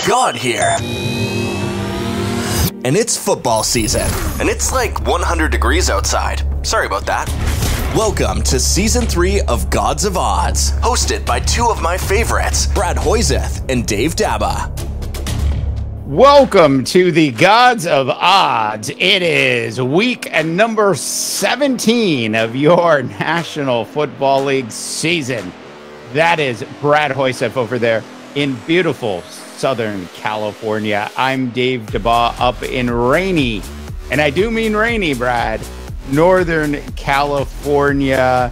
God here. And it's football season. And it's like 100 degrees outside. Sorry about that. Welcome to Season 3 of Gods of Odds, hosted by two of my favorites, Brad Hoyseth and Dave Daba. Welcome to the Gods of Odds. It is week number 17 of your National Football League season. That is Brad Hoyseth over there in beautiful Southern California. I'm Dave Daba up in rainy, and I do mean rainy, Brad, Northern California.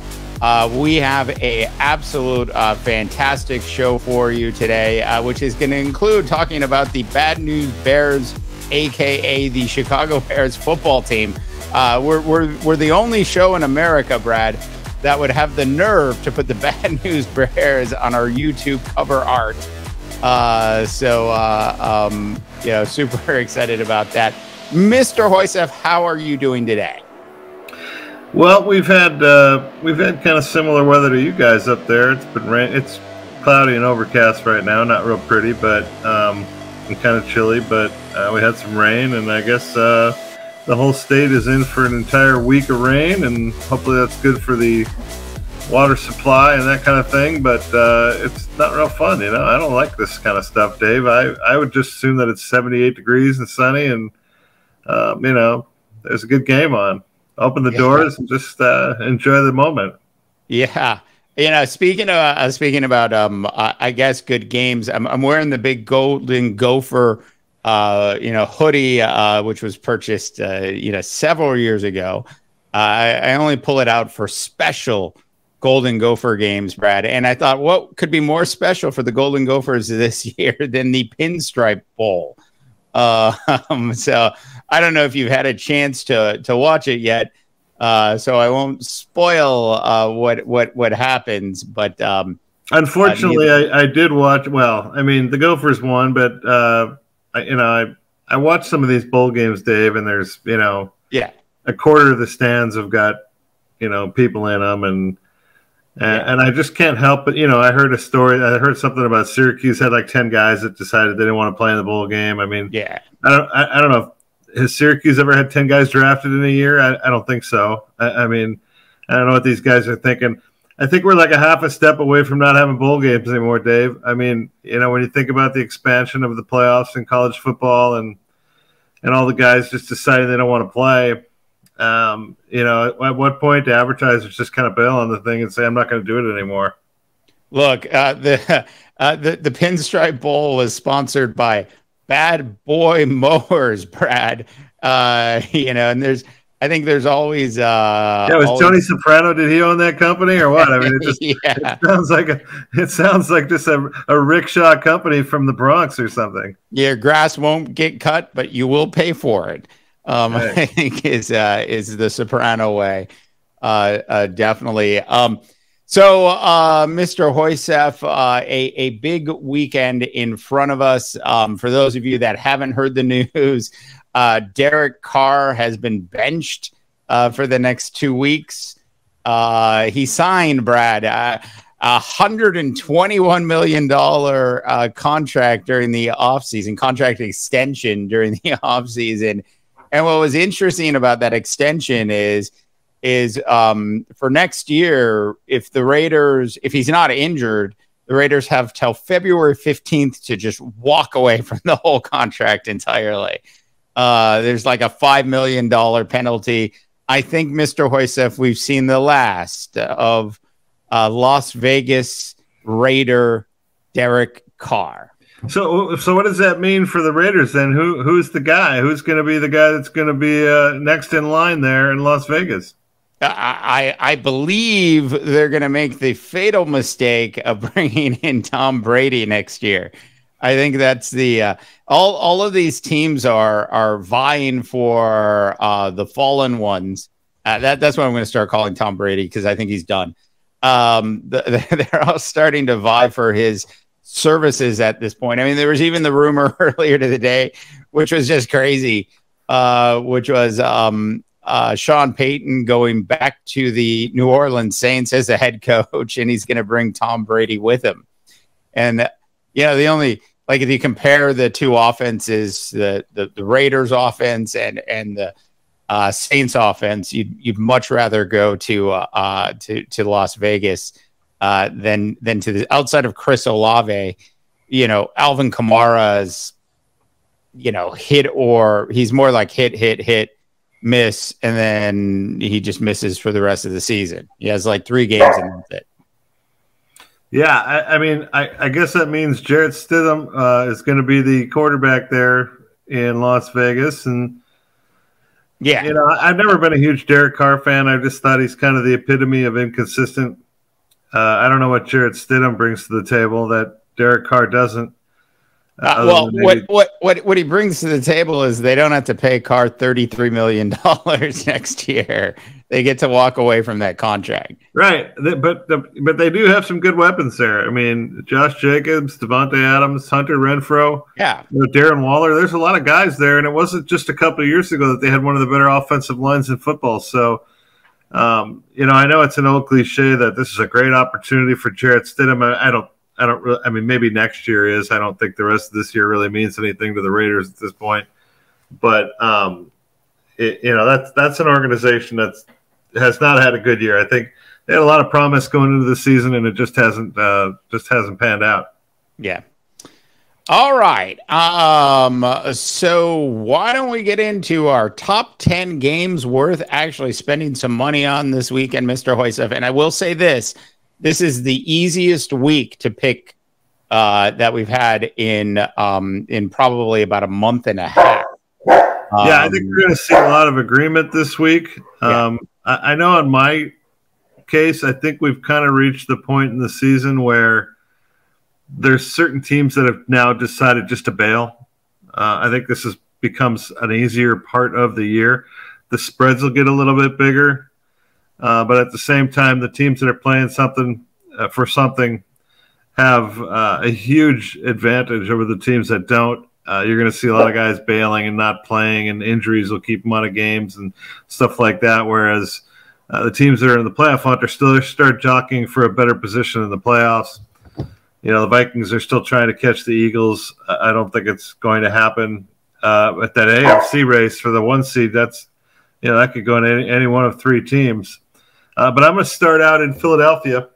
We have a absolute fantastic show for you today, which is going to include talking about the Bad News Bears, aka the Chicago Bears football team. We're the only show in America, Brad, that would have the nerve to put the Bad News Bears on our YouTube cover art. Super excited about that. Mr. Hoyseth, how are you doing today? Well, we've had kind of similar weather to you guys up there. It's been it's cloudy and overcast right now, not real pretty, but and kind of chilly. But we had some rain, and I guess the whole state is in for an entire week of rain, and hopefully that's good for the water supply and that kind of thing. But it's not real fun, you know. I don't like this kind of stuff, Dave. I would just assume that it's 78 degrees and sunny, and there's a good game on. Open the doors and just enjoy the moment. Yeah. Speaking about I guess good games. I'm wearing the big Golden Gopher hoodie, which was purchased several years ago. I only pull it out for special Golden Gopher games, Brad. And I thought, what could be more special for the Golden Gophers this year than the Pinstripe Bowl? So I don't know if you've had a chance to watch it yet. So I won't spoil what happens, but unfortunately, I did watch. Well, I mean, the Gophers won, but I watched some of these bowl games, Dave, and there's a quarter of the stands have got people in them, and I just can't help but I heard a story. I heard something about Syracuse had like 10 guys that decided they didn't want to play in the bowl game. I mean, I don't know. Has Syracuse ever had 10 guys drafted in a year? I don't think so. I mean, I don't know what these guys are thinking. I think we're like a half a step away from not having bowl games anymore, Dave. I mean, when you think about the expansion of the playoffs in college football and all the guys just deciding they don't want to play, at what point do advertisers just kind of bail on the thing and say, I'm not going to do it anymore? Look, the Pinstripe Bowl was sponsored by Bad Boy Mowers, Brad. And I think there's always Tony Soprano. Did he own that company or what? I mean, it sounds like just a rickshaw company from the Bronx or something. Your grass won't get cut, but you will pay for it. Right. I think is the Soprano way. Definitely. So, Mr. Hoyseth, a big weekend in front of us. For those of you that haven't heard the news, Derek Carr has been benched for the next 2 weeks. He signed, Brad, $121 million contract during the offseason, contract extension during the offseason. And what was interesting about that extension is for next year, if he's not injured, the Raiders have till February 15th to just walk away from the whole contract entirely. There's like a $5 million penalty. I think, Mr. Hoyseth, we've seen the last of Las Vegas Raider Derek Carr. So what does that mean for the Raiders then? Who's the guy? Who's going to be the guy that's going to be next in line there in Las Vegas? I believe they're going to make the fatal mistake of bringing in Tom Brady next year. I think that's the all of these teams are vying for the fallen ones. That's what I'm going to start calling Tom Brady, because I think he's done. They're all starting to vie for his services at this point. I mean, there was even the rumor earlier today, which was just crazy, which was Sean Payton going back to the New Orleans Saints as a head coach, and he's going to bring Tom Brady with him. And the only like if you compare the two offenses, the Raiders offense and the Saints offense, you'd much rather go to Las Vegas than to the outside of Chris Olave. Alvin Kamara's he's more like hit, miss, and then he just misses for the rest of the season. He has like 3 games and that's it. Yeah, I mean, I guess that means Jarrett Stidham is going to be the quarterback there in Las Vegas. And, yeah, I've never been a huge Derek Carr fan. I just thought he's kind of the epitome of inconsistent. I don't know what Jarrett Stidham brings to the table that Derek Carr doesn't. What he brings to the table is they don't have to pay Carr $33 million next year. They get to walk away from that contract. Right, but they do have some good weapons there. I mean, Josh Jacobs, Devontae Adams, Hunter Renfrow, Darren Waller. There's a lot of guys there, and it wasn't just a couple of years ago that they had one of the better offensive lines in football. So, I know it's an old cliche that this is a great opportunity for Jarrett Stidham. I don't really. I mean, maybe next year is. I don't think the rest of this year really means anything to the Raiders at this point. But that's an organization that has not had a good year. I think they had a lot of promise going into the season, and it just hasn't panned out. Yeah. All right. So why don't we get into our top 10 games worth actually spending some money on this weekend, Mr. Hoysef? And I will say this. This is the easiest week to pick that we've had in probably about a month and a half. I think we're going to see a lot of agreement this week. I know in my case, I think we've kind of reached the point in the season where there's certain teams that have now decided just to bail. I think this becomes an easier part of the year. The spreads will get a little bit bigger. But at the same time, the teams that are playing something for something have a huge advantage over the teams that don't. You're going to see a lot of guys bailing and not playing, and injuries will keep them out of games and stuff like that. Whereas the teams that are in the playoff hunt are still start jockeying for a better position in the playoffs. The Vikings are still trying to catch the Eagles. I don't think it's going to happen. At that AFC race for the 1 seed, that could go in any one of 3 teams. But I'm going to start out in Philadelphia,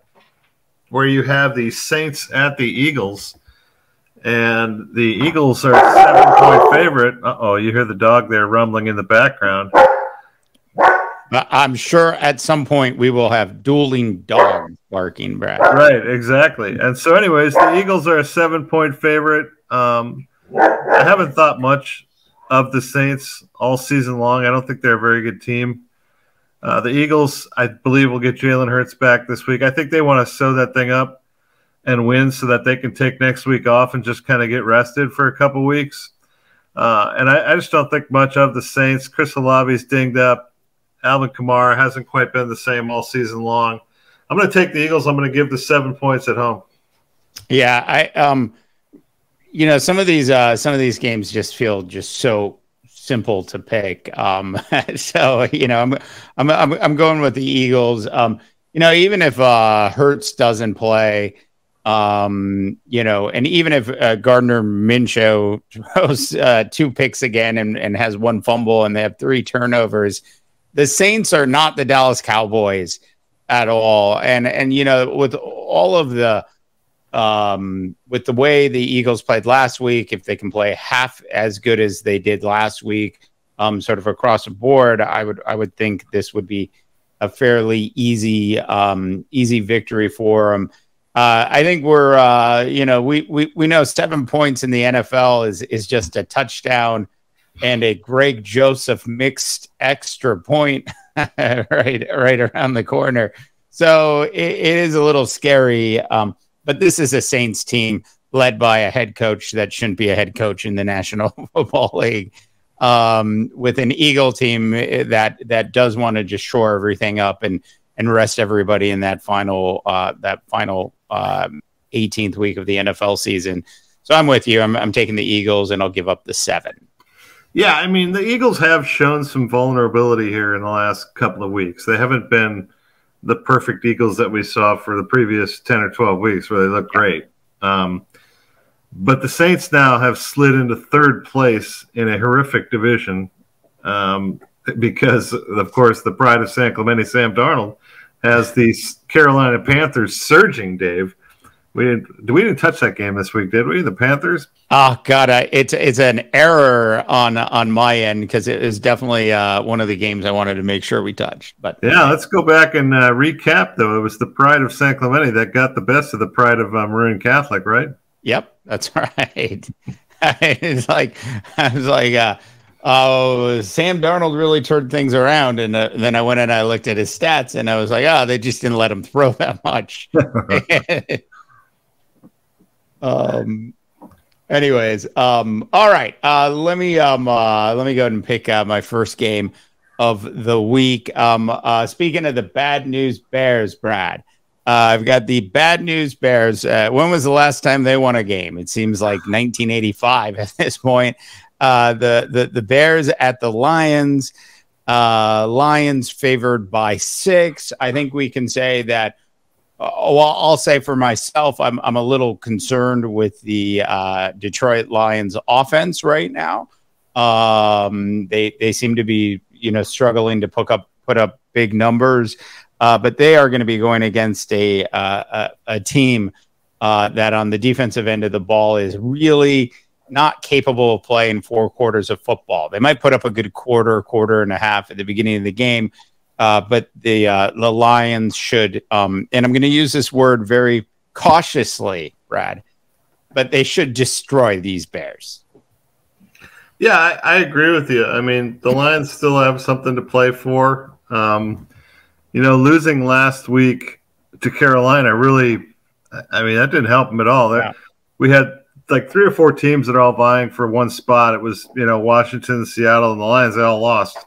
where you have the Saints at the Eagles. And the Eagles are a 7-point favorite. Uh-oh, you hear the dog there rumbling in the background. I'm sure at some point we will have dueling dogs barking, Brad. Right, exactly. And so anyways, the Eagles are a 7-point favorite. I haven't thought much of the Saints all season long. I don't think they're a very good team. The Eagles, I believe, will get Jalen Hurts back this week. I think they want to sew that thing up and win so that they can take next week off and just kind of get rested for a couple weeks. And I just don't think much of the Saints. Chris Olave's dinged up. Alvin Kamara hasn't quite been the same all season long. I'm going to take the Eagles. I'm going to give the 7 points at home. Yeah, some of these games just feel just so simple to pick. So I'm going with the Eagles. Even if Hurts doesn't play, and even if Gardner Minshew throws 2 picks again and has 1 fumble and they have 3 turnovers, the Saints are not the Dallas Cowboys at all. And with all of the with the way the Eagles played last week, if they can play half as good as they did last week, sort of across the board, I would think this would be a fairly easy victory for them. I think we're we know 7 points in the NFL is just a touchdown and a Greg Joseph mixed extra point right around the corner. So it is a little scary. But this is a Saints team led by a head coach that shouldn't be a head coach in the National Football League, with an Eagle team that does want to just shore everything up and rest everybody in that final 18th week of the NFL season. So I'm with you. I'm taking the Eagles, and I'll give up the 7. Yeah, I mean, the Eagles have shown some vulnerability here in the last couple of weeks. They haven't been the perfect Eagles that we saw for the previous 10 or 12 weeks where they look great. But the Saints now have slid into third place in a horrific division because, of course, the pride of San Clemente, Sam Darnold, has the Carolina Panthers surging, Dave. We didn't touch that game this week, did we? The Panthers? Oh God, it's an error on my end because it is definitely one of the games I wanted to make sure we touched. But yeah, let's go back and recap. Though it was the pride of San Clemente that got the best of the pride of Maroon Catholic, right? Yep, that's right. It's like I was like, oh, Sam Darnold really turned things around, and then I went and I looked at his stats, and I was like, oh, they just didn't let him throw that much. Anyways, all right. Let me go ahead and pick my first game of the week. Speaking of the bad news Bears, Brad, I've got the bad news Bears. When was the last time they won a game? It seems like 1985 at this point. The Bears at the Lions. Lions favored by 6. I think we can say that. Well, I'll say for myself, I'm a little concerned with the Detroit Lions offense right now. They seem to be struggling to put up big numbers, but they are going to be going against a team that on the defensive end of the ball is really not capable of playing 4 quarters of football. They might put up a good quarter and a half at the beginning of the game. But the Lions should, and I'm going to use this word very cautiously, Brad, but they should destroy these Bears. Yeah, I agree with you. I mean, the Lions still have something to play for. Losing last week to Carolina really, I mean, that didn't help them at all. Yeah. We had like 3 or 4 teams that are all vying for one spot. It was, Washington, Seattle, and the Lions. They all lost.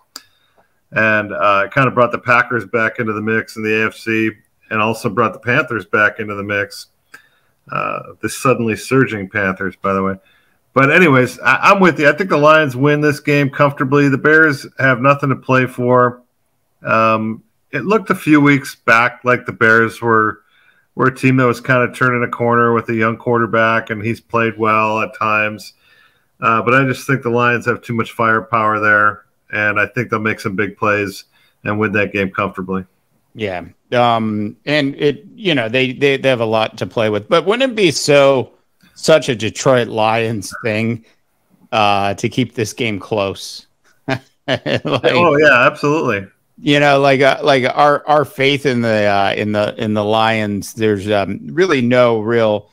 And it kind of brought the Packers back into the mix in the AFC and also brought the Panthers back into the mix. The suddenly surging Panthers, by the way. But anyways, I'm with you. I think the Lions win this game comfortably. The Bears have nothing to play for. It looked a few weeks back like the Bears were a team that was kind of turning a corner with a young quarterback, and he's played well at times. But I just think the Lions have too much firepower there. And I think they'll make some big plays and win that game comfortably. Yeah. And they have a lot to play with. But wouldn't it be such a Detroit Lions thing to keep this game close? Oh yeah, absolutely. Like our faith in the Lions, there's really no real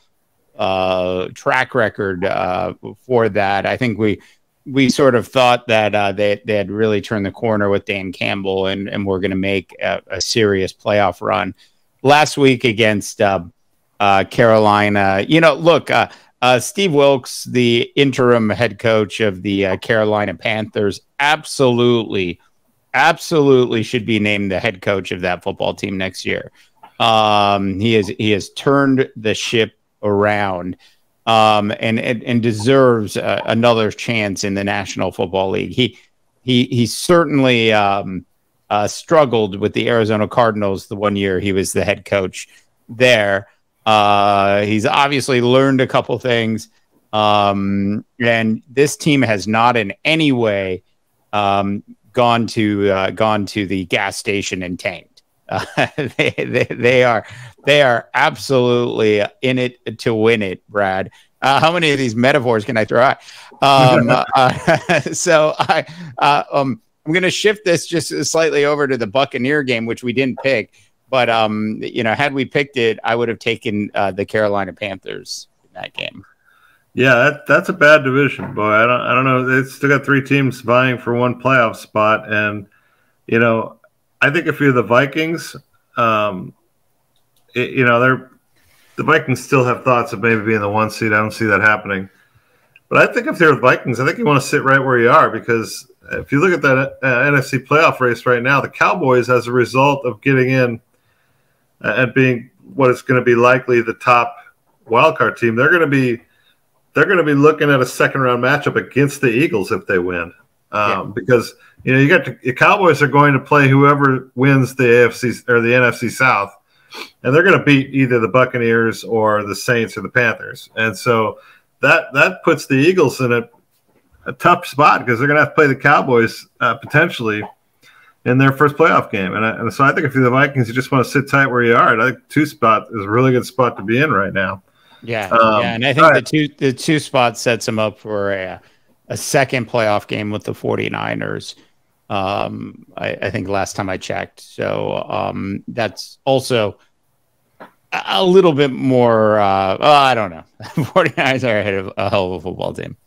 track record for that. I think we sort of thought that they had really turned the corner with Dan Campbell and we're going to make a serious playoff run. Last week against Carolina, look, Steve Wilkes, the interim head coach of the Carolina Panthers, absolutely should be named the head coach of that football team next year. He has turned the ship around. And deserves another chance in the National Football League. He certainly struggled with the Arizona Cardinals the one year he was the head coach there. He's obviously learned a couple things, and this team has not in any way gone to the gas station and tanked. They are absolutely in it to win it, Brad. How many of these metaphors can I throw out? So I'm going to shift this just slightly over to the Buccaneer game, which we didn't pick. But had we picked it, I would have taken the Carolina Panthers in that game. Yeah, that's a bad division, boy. I don't know. They still got 3 teams vying for one playoff spot, and I think if you're the Vikings, the Vikings still have thoughts of maybe being the 1 seed. I don't see that happening. But I think if they're the Vikings, I think you want to sit right where you are, because if you look at that NFC playoff race right now, the Cowboys, as a result of getting in and being what is going to be likely the top wildcard team, they're going to be looking at a second-round matchup against the Eagles if they win. Because you got the Cowboys are going to play whoever wins the AFC or the NFC South, and they're going to beat either the Buccaneers or the Saints or the Panthers. And so that puts the Eagles in a tough spot because they're going to have to play the Cowboys potentially in their first playoff game. And so I think if you're the Vikings, you just want to sit tight where you are. I think 2 spot is a really good spot to be in right now. Yeah, and I think the two spots sets them up for a second playoff game with the 49ers. I think last time I checked. So that's also a little bit more, I don't know. 49ers are ahead of a hell of a football team.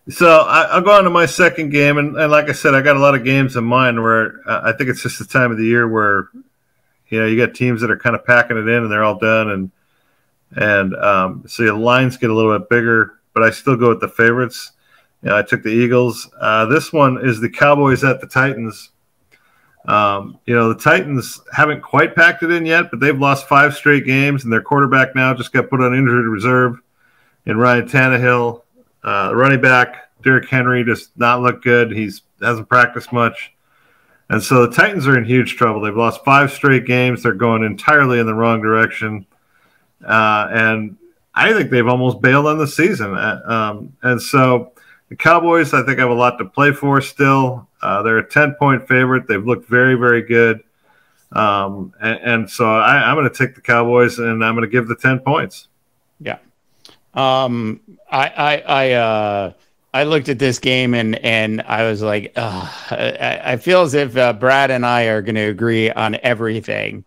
So I'll go on to my second game. And like I said, I got a lot of games in mind where I think it's just the time of the year where, you got teams that are kind of packing it in and they're all done. And so the lines get a little bit bigger, but I still go with the favorites. I took the Eagles. This one is the Cowboys at the Titans. The Titans haven't quite packed it in yet, but they've lost 5 straight games, and their quarterback now just got put on injured reserve in Ryan Tannehill. Running back, Derrick Henry, does not look good. He hasn't practiced much. And so the Titans are in huge trouble. They've lost 5 straight games. They're going entirely in the wrong direction. And I think they've almost bailed on the season. And so the Cowboys, I think, have a lot to play for still. They're a 10-point favorite. They've looked very, very good. And so I'm going to take the Cowboys, and I'm going to give the 10 points. Yeah. I looked at this game and I was like, I feel as if Brad and I are going to agree on everything,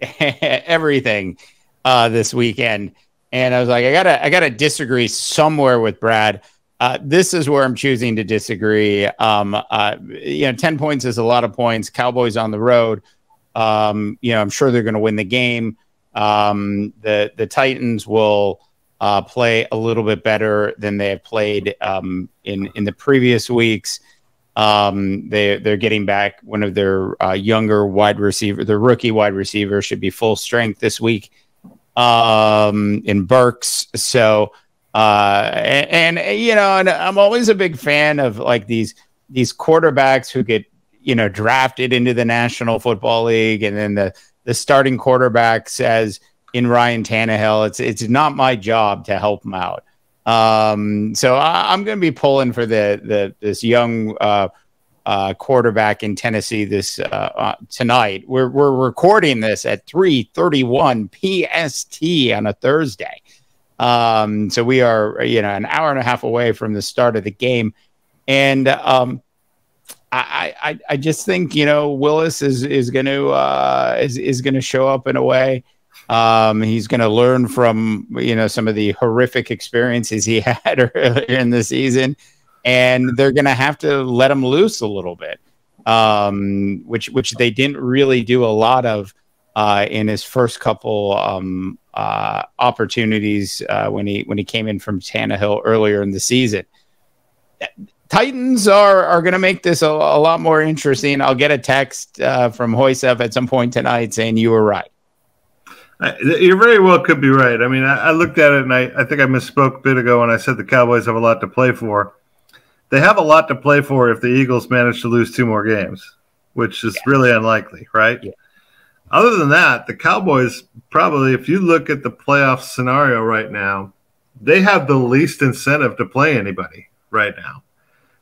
this weekend. And I was like, I gotta disagree somewhere with Brad. This is where I'm choosing to disagree. 10 points is a lot of points. Cowboys on the road. I'm sure they're going to win the game. The Titans will play a little bit better than they have played in the previous weeks. They're getting back one of their younger wide receiver. The rookie wide receiver should be full strength this week in Burks. So and I'm always a big fan of like these quarterbacks who get drafted into the National Football League, and then the starting quarterback says in Ryan Tannehill, it's not my job to help him out. So I'm going to be pulling for this young quarterback in Tennessee this tonight. We're recording this at 3:31 PST on a Thursday. So we are an hour and a half away from the start of the game, and I just think Willis is going to show up in a way. He's going to learn from some of the horrific experiences he had earlier in the season, and they're going to have to let him loose a little bit, which they didn't really do a lot of in his first couple opportunities when he came in from Tannehill earlier in the season. Titans are going to make this a lot more interesting. I'll get a text from Hoysef at some point tonight saying you were right. You very well could be right. I mean, I looked at it, and I think I misspoke a bit ago when I said the Cowboys have a lot to play for. They have a lot to play for if the Eagles manage to lose 2 more games, which is really unlikely, right? Yeah. Other than that, the Cowboys probably, if you look at the playoff scenario right now, they have the least incentive to play anybody right now.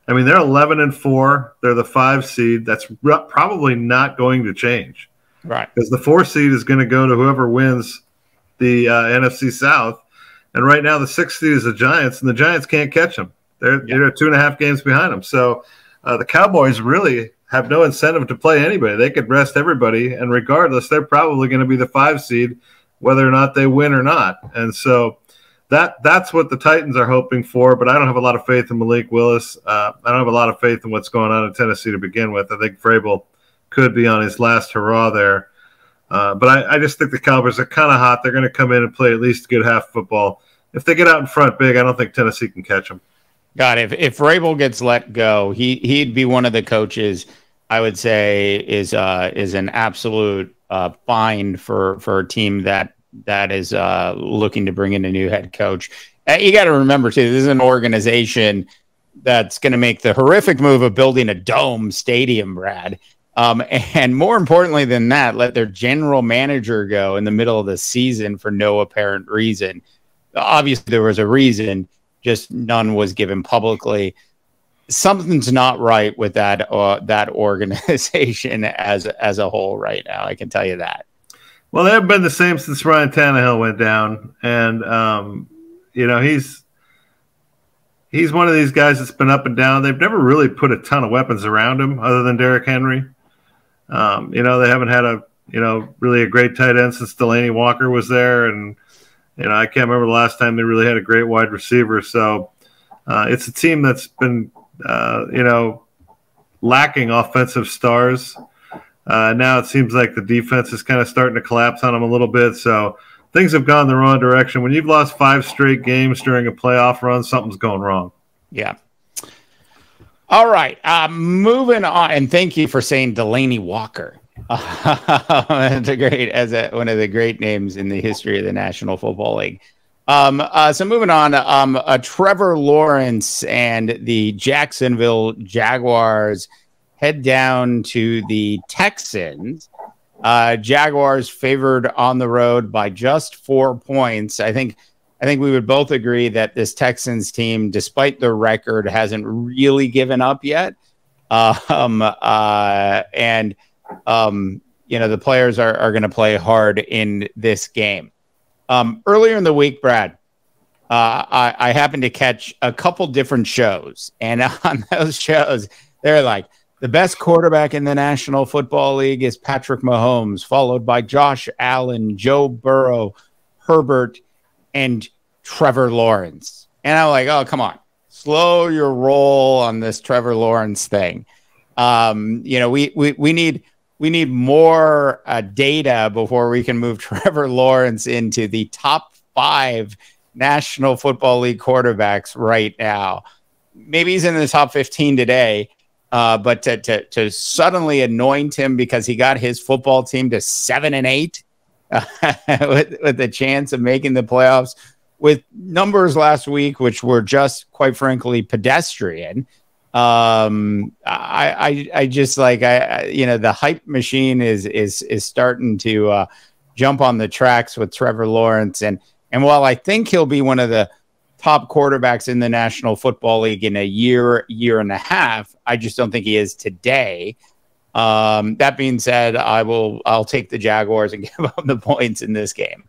I mean, they're 11-4. They're the 5 seed. That's probably not going to change. Right. Because the 4 seed is going to go to whoever wins the NFC South. And right now the 6th seed is the Giants, and the Giants can't catch them. They're 2.5 games behind them. So the Cowboys really have no incentive to play anybody. They could rest everybody, and regardless, they're probably going to be the 5 seed, whether or not they win or not. And so that's what the Titans are hoping for, but I don't have a lot of faith in Malik Willis. I don't have a lot of faith in what's going on in Tennessee to begin with. I think Vrabel could be on his last hurrah there. But I just think the Cowboys are kind of hot. They're going to come in and play at least a good half football. If they get out in front big, I don't think Tennessee can catch them. God, if Vrabel gets let go, he'd be one of the coaches I would say is an absolute find for a team that is looking to bring in a new head coach. You got to remember, too, this is an organization that's going to make the horrific move of building a dome stadium, Brad. And more importantly than that, let their general manager go in the middle of the season for no apparent reason. Obviously, there was a reason. just none was given publicly. Something's not right with that organization as a whole right now. I can tell you that. Well, they haven't been the same since Ryan Tannehill went down, and he's one of these guys that's been up and down. They've never really put a ton of weapons around him other than Derrick Henry. They haven't had really a great tight end since Delaney Walker was there, and I can't remember the last time they really had a great wide receiver. So it's a team that's been lacking offensive stars. Now it seems like the defense is kind of starting to collapse on them a little bit. So things have gone the wrong direction. When you've lost 5 straight games during a playoff run, something's going wrong. Yeah. All right. Moving on. And thank you for saying Delaney Walker. That's one of the great names in the history of the National Football League. So moving on, Trevor Lawrence and the Jacksonville Jaguars head down to the Texans. Jaguars favored on the road by just 4 points. I think we would both agree that this Texans team, despite their record, hasn't really given up yet. The players are going to play hard in this game. Earlier in the week, Brad, I happened to catch a couple different shows, and on those shows, they're like, the best quarterback in the National Football League is Patrick Mahomes, followed by Josh Allen, Joe Burrow, Herbert, and Trevor Lawrence. And I'm like, oh, come on, slow your roll on this Trevor Lawrence thing. We need more data before we can move Trevor Lawrence into the top 5 National Football League quarterbacks right now. Maybe he's in the top 15 today, but to suddenly anoint him because he got his football team to 7-8 with the chance of making the playoffs, with numbers last week which were just, quite frankly, pedestrian. I just like, the hype machine is starting to jump on the tracks with Trevor Lawrence. And while I think he'll be one of the top quarterbacks in the National Football League in a year and a half, I just don't think he is today. That being said, I'll take the Jaguars and give up the points in this game.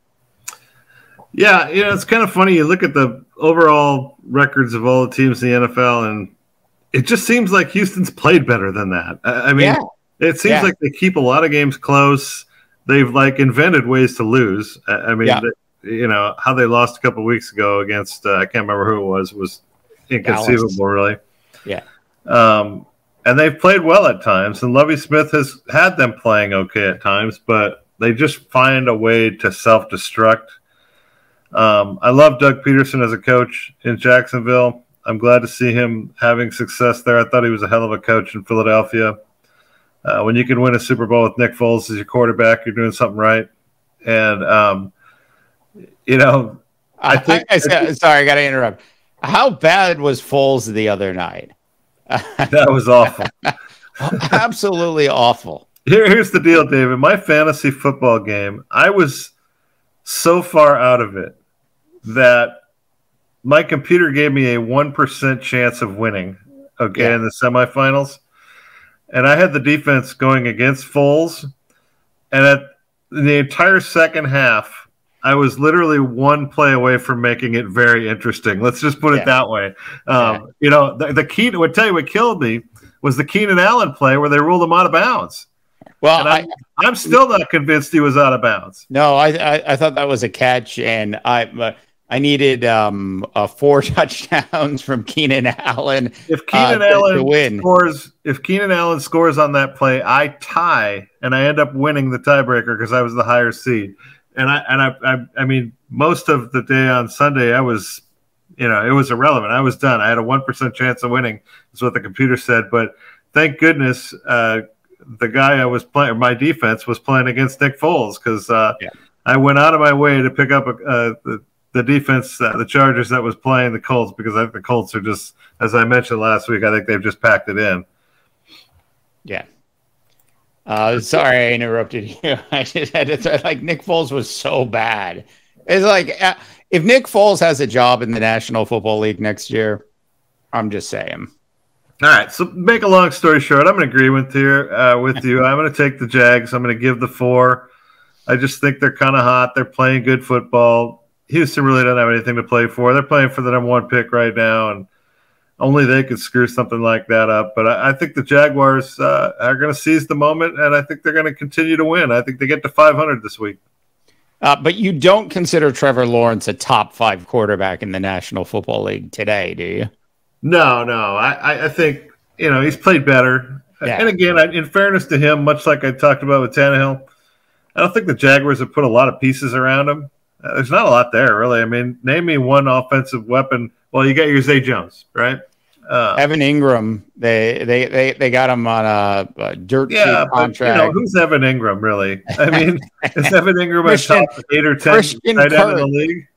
Yeah. It's kind of funny. You look at the overall records of all the teams in the NFL, and it just seems like Houston's played better than that. It seems like they keep a lot of games close. They've invented ways to lose. How they lost a couple of weeks ago against I can't remember who it was inconceivable, Dallas. Really. Yeah. And they've played well at times, and Lovie Smith has had them playing okay at times, but they just find a way to self-destruct. I love Doug Peterson as a coach in Jacksonville. I'm glad to see him having success there. I thought he was a hell of a coach in Philadelphia. When you can win a Super Bowl with Nick Foles as your quarterback, you're doing something right. And, sorry, I got to interrupt. How bad was Foles the other night? That was awful. Absolutely awful. Here's the deal, David. My fantasy football game, I was so far out of it that my computer gave me a 1% chance of winning, in the semifinals. And I had the defense going against Foles. And in the entire second half, I was literally one play away from making it very interesting. Let's just put it that way. The key to tell you what killed me was the Keenan Allen play where they ruled him out of bounds. Well, I'm still not convinced he was out of bounds. No, I thought that was a catch, and I needed 4 touchdowns from Keenan Allen. If Keenan Allen scores on that play, I tie and I end up winning the tiebreaker because I was the higher seed. And I mean, most of the day on Sunday, I was, it was irrelevant. I was done. I had a 1% chance of winning, is what the computer said. But thank goodness the guy I was playing, my defense was playing against Nick Foles, because I went out of my way to pick up the defense, the Chargers that was playing the Colts, because I think the Colts are just, as I mentioned last week, I think they've just packed it in. Yeah. Sorry I interrupted you. I just had to Nick Foles was so bad. It's if Nick Foles has a job in the National Football League next year, I'm just saying. All right, so make a long story short, I'm going to agree with you. I'm going to take the Jags. I'm going to give the 4. I just think they're kind of hot. They're playing good football. Houston really doesn't have anything to play for. They're playing for the number 1 pick right now, and only they could screw something like that up. But I think the Jaguars are going to seize the moment, and I think they're going to continue to win. I think they get to 500 this week. But you don't consider Trevor Lawrence a top 5 quarterback in the National Football League today, do you? No. I think, he's played better. Yeah. And again, in fairness to him, much like I talked about with Tannehill, I don't think the Jaguars have put a lot of pieces around him. There's not a lot there, really. I mean, name me one offensive weapon. Well, you got your Zay Jones, right? Evan Ingram. They got him on a dirt cheap contract. But, who's Evan Ingram, really? I mean, is Evan Ingram a top 8 or 10 tight end in the league?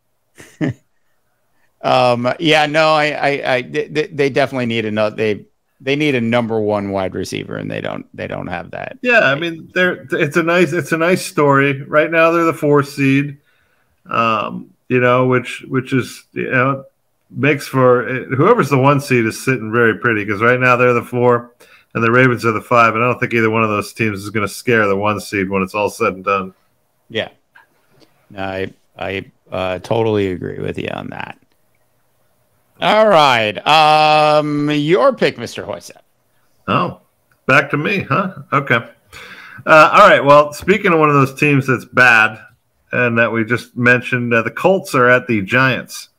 They definitely need another. They need a number 1 wide receiver, and they don't have that. Yeah, I mean, it's a nice story. Right now, they're the 4th seed. Which is makes for whoever's the 1 seed is sitting very pretty, because right now they're the 4 and the Ravens are the 5, and I don't think either one of those teams is going to scare the 1 seed when it's all said and done. Yeah, I totally agree with you on that. All right. Your pick, Mr. Hoysett. Oh, back to me, huh? Okay. All right. Well, speaking of one of those teams that's bad and that we just mentioned, the Colts are at the Giants.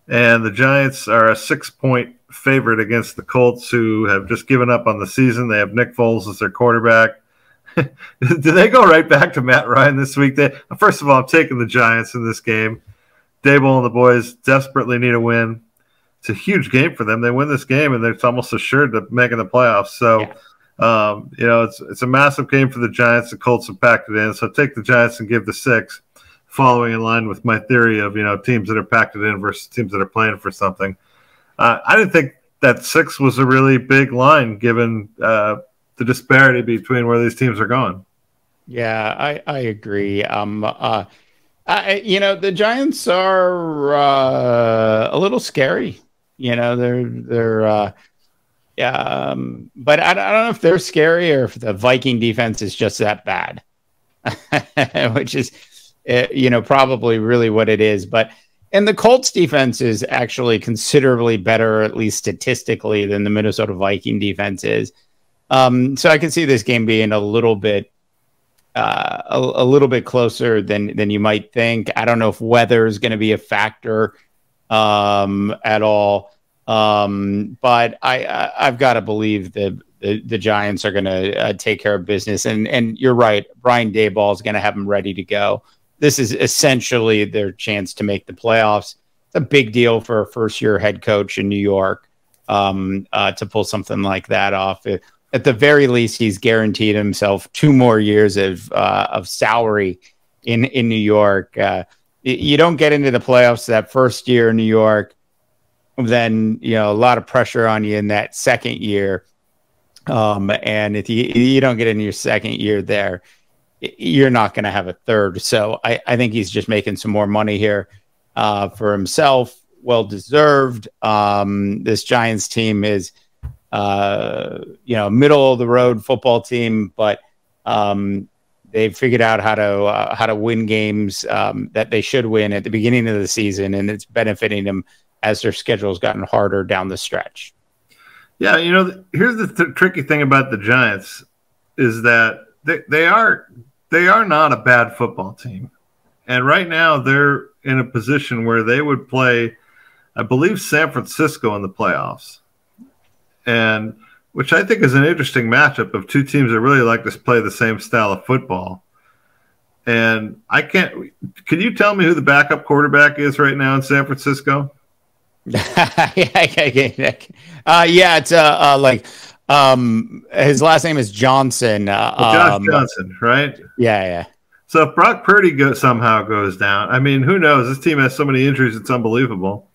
And the Giants are a 6-point favorite against the Colts, who have just given up on the season. They have Nick Foles as their quarterback. Do they go right back to Matt Ryan this week? First of all, I'm taking the Giants in this game. Dable and the boys desperately need a win. It's a huge game for them. They win this game, and it's almost assured of making the playoffs. So, it's a massive game for the Giants. The Colts have packed it in. So take the Giants and give the 6, following in line with my theory of, teams that are packed it in versus teams that are playing for something. I didn't think that 6 was a really big line, given the disparity between where these teams are going. Yeah, I agree. The Giants are a little scary. But I don't know if they're scary or if the Viking defense is just that bad, which is, probably really what it is. And the Colts defense is actually considerably better, at least statistically, than the Minnesota Viking defense is. So I can see this game being a little bit closer than you might think. I don't know if weather is going to be a factor at all. But I've got to believe that the Giants are going to take care of business. And you're right. Brian Daboll is going to have them ready to go. This is essentially their chance to make the playoffs. It's a big deal for a first-year head coach in New York to pull something like that off. At the very least, he's guaranteed himself 2 more years of salary in New York. You don't get into the playoffs that first year in New York, then a lot of pressure on you in that second year. And if you don't get into your second year there, you're not going to have a third. So I think he's just making some more money here for himself. Well deserved. This Giants team is middle of the road football team, but they've figured out how to win games that they should win at the beginning of the season, and it's benefiting them as their schedule's gotten harder down the stretch. Yeah, here's the tricky thing about the Giants is that they are not a bad football team, and right now they're in a position where they would play, I believe, San Francisco in the playoffs. And which I think is an interesting matchup of 2 teams that really like to play the same style of football. And can you tell me who the backup quarterback is right now in San Francisco? It's his last name is Johnson. Josh Johnson, right? Yeah. So if Brock Purdy somehow goes down, I mean, who knows? This team has so many injuries, it's unbelievable.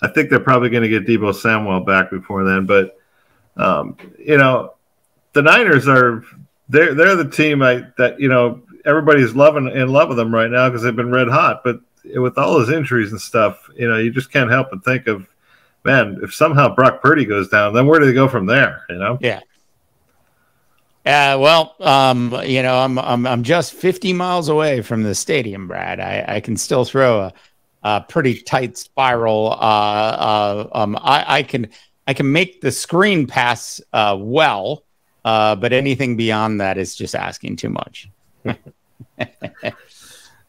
I think they're probably going to get Deebo Samuel back before then, but the Niners are they're the team that everybody's in love with them right now because they've been red hot. But with all his injuries and stuff, you just can't help but think of, man, if somehow Brock Purdy goes down, then where do they go from there? Yeah. Well, I'm just 50 miles away from the stadium, Brad. I can still throw a pretty tight spiral. I can make the screen pass well, but anything beyond that is just asking too much. All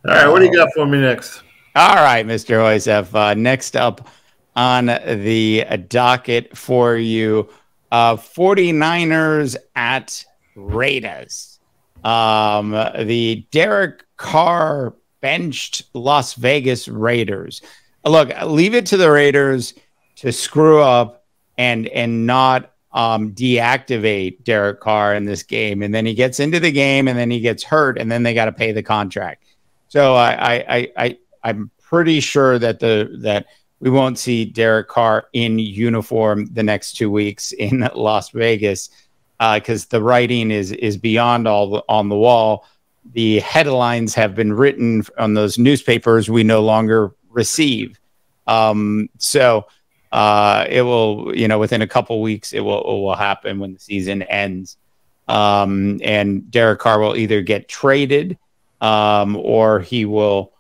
right, what do you got for me next? All right, Mr. Hoysef. Next up on the docket for you, 49ers at Raiders. The Derek Carr benched Las Vegas Raiders. Look, leave it to the Raiders to screw up and not deactivate Derek Carr in this game, and then he gets into the game, and then he gets hurt, and then they got to pay the contract. So I'm pretty sure that we won't see Derek Carr in uniform the next 2 weeks in Las Vegas. Because the writing is beyond all on the wall. The headlines have been written on those newspapers we no longer receive. So it will, within a couple weeks, it will happen when the season ends. And Derek Carr will either get traded or he will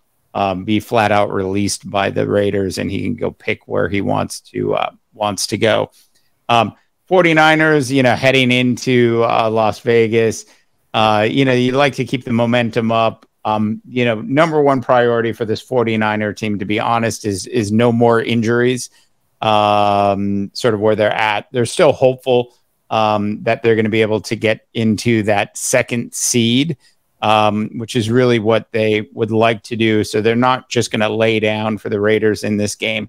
be flat out released by the Raiders, and he can go pick where he wants to go. 49ers, heading into Las Vegas, you'd like to keep the momentum up. Number one priority for this 49er team, to be honest, is no more injuries, sort of where they're at. They're still hopeful that they're going to be able to get into that second seed, which is really what they would like to do. So they're not just going to lay down for the Raiders in this game.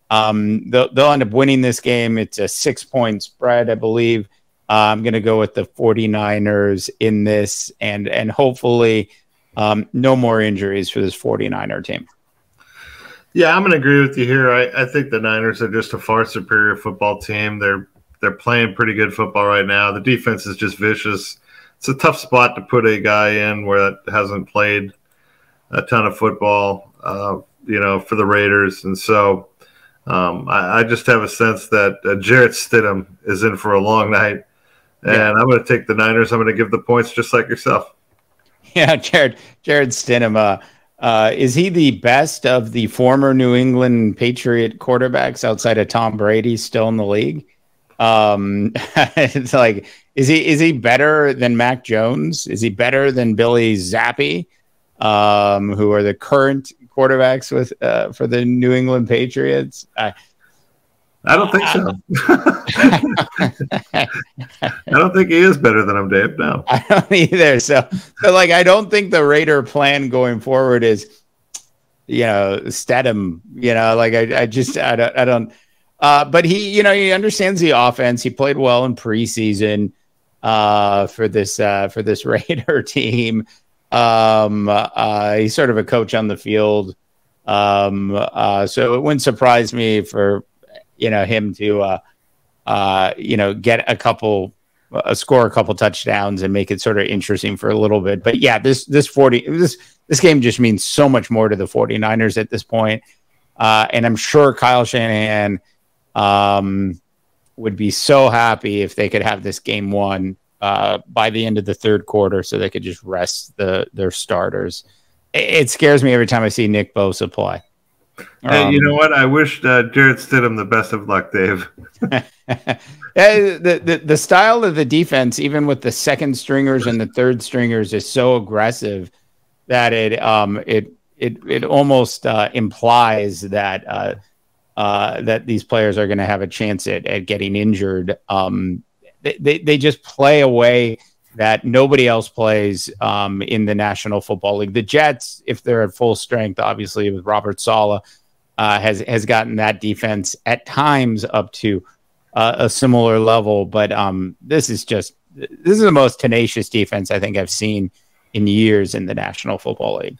They'll end up winning this game. It's a 6-point spread, I believe. I'm going to go with the 49ers in this, and hopefully no more injuries for this 49er team. Yeah, I'm going to agree with you here. I think the Niners are just a far superior football team. They're playing pretty good football right now. The defense is just vicious. It's a tough spot to put a guy in where that hasn't played a ton of football, for the Raiders. And so I just have a sense that Jarrett Stidham is in for a long night, and I'm going to take the Niners. I'm going to give the points just like yourself. Yeah, Jarrett Stidham. Is he the best of the former New England Patriot quarterbacks outside of Tom Brady still in the league? It's like, is he better than Mac Jones? Is he better than Billy Zappi, who are the current quarterbacks for the New England Patriots? I don't think so. I don't think he is better than him, Dave. No, I don't either. So I don't think the Raider plan going forward is, Stedham. I don't. But he understands the offense. He played well in preseason for this Raider team. He's sort of a coach on the field. So it wouldn't surprise me for him to get score a couple touchdowns and make it sort of interesting for a little bit. But yeah, this game just means so much more to the 49ers at this point. And I'm sure Kyle Shanahan would be so happy if they could have this game won by the end of the third quarter, so they could just rest their starters. It scares me every time I see Nick Bosa play. Hey, you know what? I wish Jarrett Stidham the best of luck, Dave. The style of the defense, even with the second stringers and the third stringers, is so aggressive that it almost implies that that these players are going to have a chance at getting injured. They just play a way that nobody else plays in the National Football League. The Jets, if they're at full strength, obviously with Robert Saleh, has gotten that defense at times up to a similar level. But this is the most tenacious defense I think I've seen in years in the National Football League.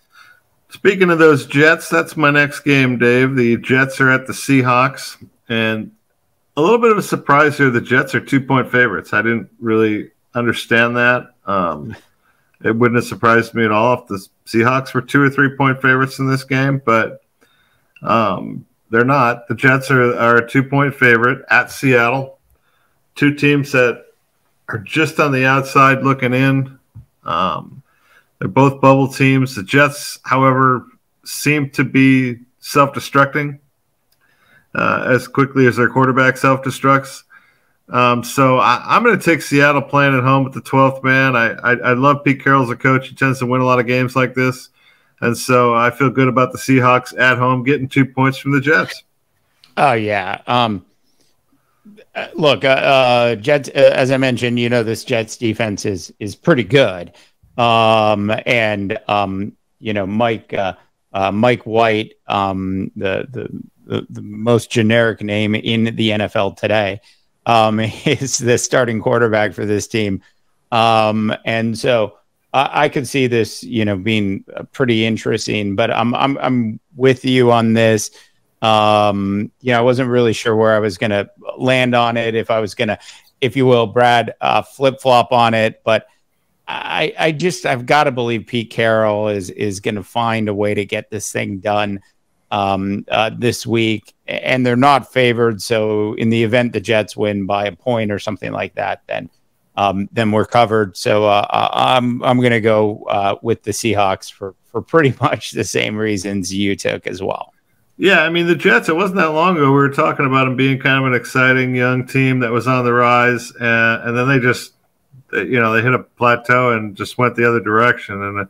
Speaking of those Jets, that's my next game, Dave. The Jets are at the Seahawks, and a little bit of a surprise here. The Jets are 2-point favorites. I didn't really understand that. it wouldn't have surprised me at all if the Seahawks were 2 or 3 point favorites in this game, but they're not. The Jets are a 2 point favorite at Seattle. Two teams that are just on the outside looking in. They're both bubble teams. The Jets, however, seem to be self-destructing as quickly as their quarterback self-destructs. So I'm going to take Seattle playing at home with the 12th man. I love Pete Carroll as a coach. He tends to win a lot of games like this. And so I feel good about the Seahawks at home getting 2 points from the Jets. Oh, yeah. Look, Jets, as I mentioned, this Jets defense is pretty good. Mike White, the most generic name in the NFL today, is the starting quarterback for this team. And so I could see this, being pretty interesting, but I'm with you on this. I wasn't really sure where I was going to land on it. If I was going to, if you will, Brad, flip flop on it, but I've got to believe Pete Carroll is going to find a way to get this thing done this week, and they're not favored. So in the event the Jets win by a point or something like that, then we're covered. So I'm going to go with the Seahawks for pretty much the same reasons you took as well. Yeah, I mean, the Jets, it wasn't that long ago we were talking about them being kind of an exciting young team that was on the rise, and then they just, they hit a plateau and just went the other direction. And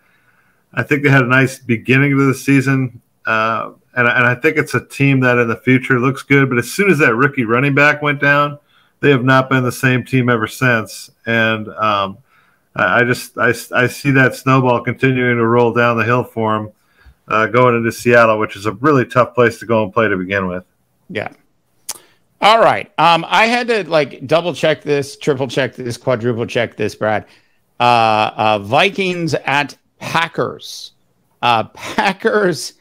I think they had a nice beginning to the season, and I think it's a team that in the future looks good, but as soon as that rookie running back went down, they have not been the same team ever since. And I see that snowball continuing to roll down the hill for them. Going into Seattle, which is a really tough place to go and play to begin with. Yeah. All right. I had to double check this, triple check this, quadruple check this, Brad. Vikings at Packers. Packers,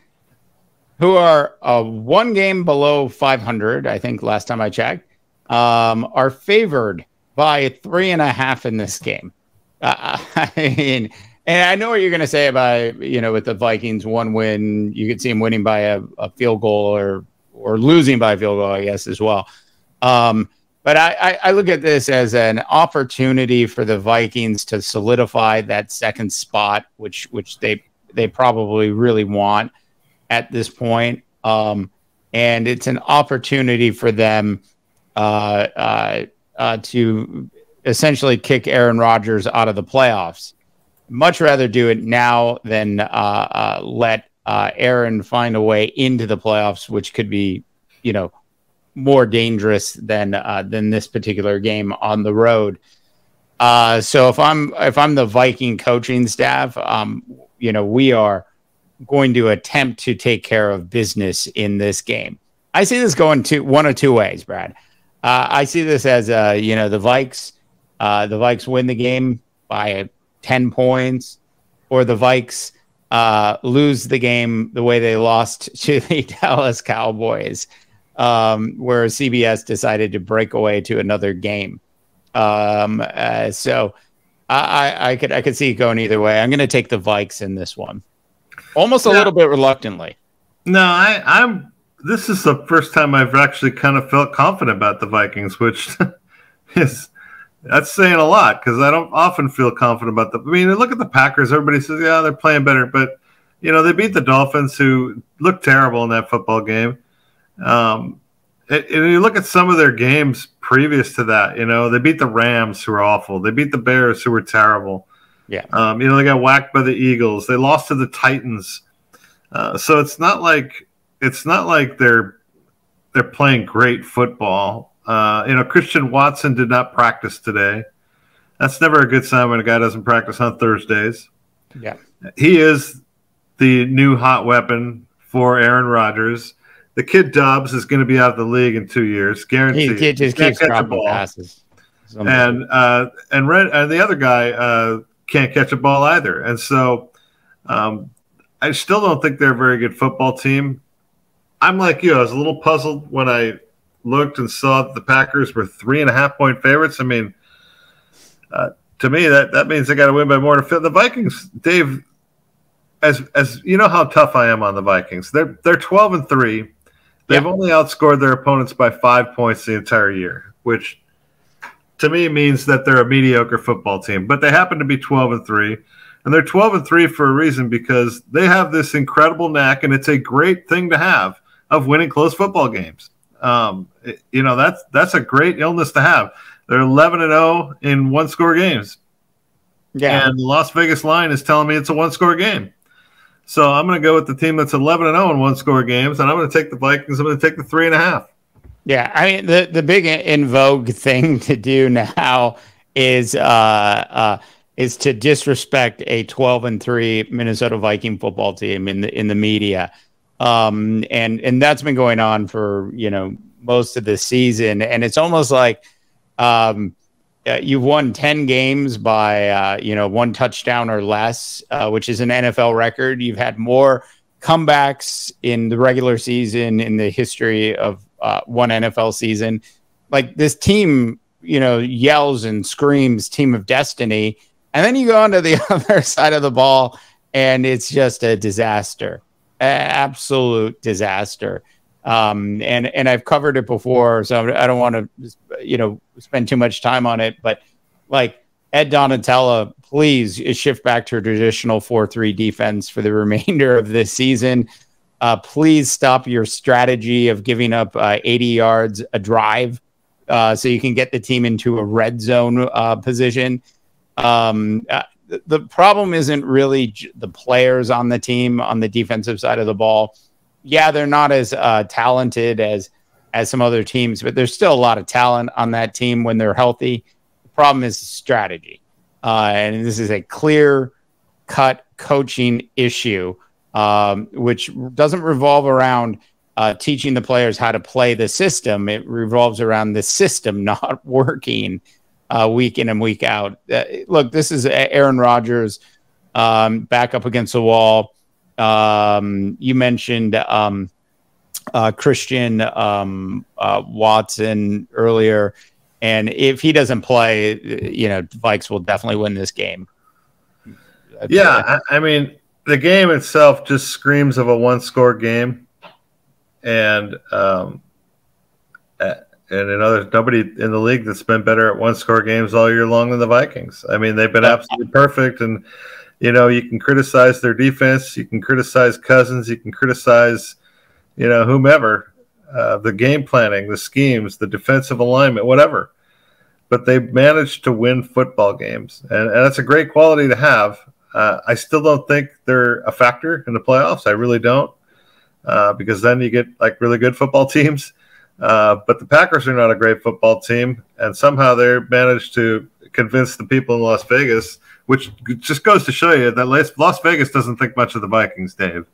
who are one game below 500, I think last time I checked, are favored by 3.5 in this game. I mean, and I know what you're going to say about, with the Vikings, one win, you could see them winning by a field goal or losing by a field goal, I guess, as well. But I look at this as an opportunity for the Vikings to solidify that second spot, which they probably really want at this point. And it's an opportunity for them to essentially kick Aaron Rodgers out of the playoffs. Much rather do it now than let Aaron find a way into the playoffs, which could be, more dangerous than this particular game on the road. So if I'm the Viking coaching staff, we are going to attempt to take care of business in this game. I see this going one of two ways, Brad. I see this as the Vikes win the game by 10 points, or the Vikes lose the game the way they lost to the Dallas Cowboys, where CBS decided to break away to another game. So I could see it going either way. I'm going to take the Vikes in this one, almost a little bit reluctantly. No, this is the first time I've actually kind of felt confident about the Vikings, which that's saying a lot, because I don't often feel confident about them. I mean, look at the Packers. Everybody says, yeah, they're playing better. But, they beat the Dolphins, who looked terrible in that football game. And you look at some of their games previous to that, they beat the Rams, who were awful. They beat the Bears, who were terrible. Yeah. They got whacked by the Eagles. They lost to the Titans. So it's not like they're playing great football. Christian Watson did not practice today. That's never a good sign when a guy doesn't practice on Thursdays. Yeah. He is the new hot weapon for Aaron Rodgers. The kid Dobbs is going to be out of the league in 2 years, guaranteed. He just keeps dropping passes. And the other guy can't catch a ball either. And so I still don't think they're a very good football team. I'm like you. I was a little puzzled when I looked and saw that the Packers were 3.5 point favorites. I mean, to me, that means they got to win by more than 50. The Vikings, Dave, as you know how tough I am on the Vikings. They're 12-3. They've only outscored their opponents by 5 points the entire year, which to me means that they're a mediocre football team. But they happen to be 12-3, and they're 12-3 for a reason, because they have this incredible knack, and it's a great thing to have, of winning close football games. That's a great illness to have. They're 11-0 in one-score games. Yeah. And the Las Vegas line is telling me it's a one-score game. So I'm going to go with the team that's 11-0 in one-score games, and I'm going to take the Vikings. I'm going to take the 3.5. Yeah, I mean, the big in vogue thing to do now is to disrespect a 12-3 Minnesota Viking football team in the media. And that's been going on for, most of the season. And it's almost like you've won 10 games by, one touchdown or less, which is an NFL record. You've had more comebacks in the regular season in the history of one NFL season. Like, this team, yells and screams team of destiny. And then you go onto the other side of the ball and it's just a disaster. Absolute disaster. And I've covered it before, so I don't want to, spend too much time on it. But like, Ed Donatella, please shift back to a traditional 4-3 defense for the remainder of this season. Please stop your strategy of giving up 80 yards a drive so you can get the team into a red zone position. The problem isn't really the players on the team on the defensive side of the ball. Yeah, they're not as talented as some other teams, but there's still a lot of talent on that team when they're healthy. The problem is strategy. And this is a clear-cut coaching issue, which doesn't revolve around teaching the players how to play the system. It revolves around the system not working week in and week out. Look, this is Aaron Rodgers back up against the wall. You mentioned Christian Watson earlier, and if he doesn't play, Vikes will definitely win this game. Yeah, I mean, the game itself just screams of a one-score game, and nobody in the league that's been better at one-score games all year long than the Vikings. I mean, they've been absolutely perfect, and you can criticize their defense, you can criticize Cousins, you can criticize, whomever, the game planning, the schemes, the defensive alignment, whatever. But they've managed to win football games, and that's a great quality to have. I still don't think they're a factor in the playoffs. I really don't, because then you get like really good football teams. But the Packers are not a great football team, and somehow they managed to convince the people in Las Vegas, which just goes to show you that Las Vegas doesn't think much of the Vikings, Dave.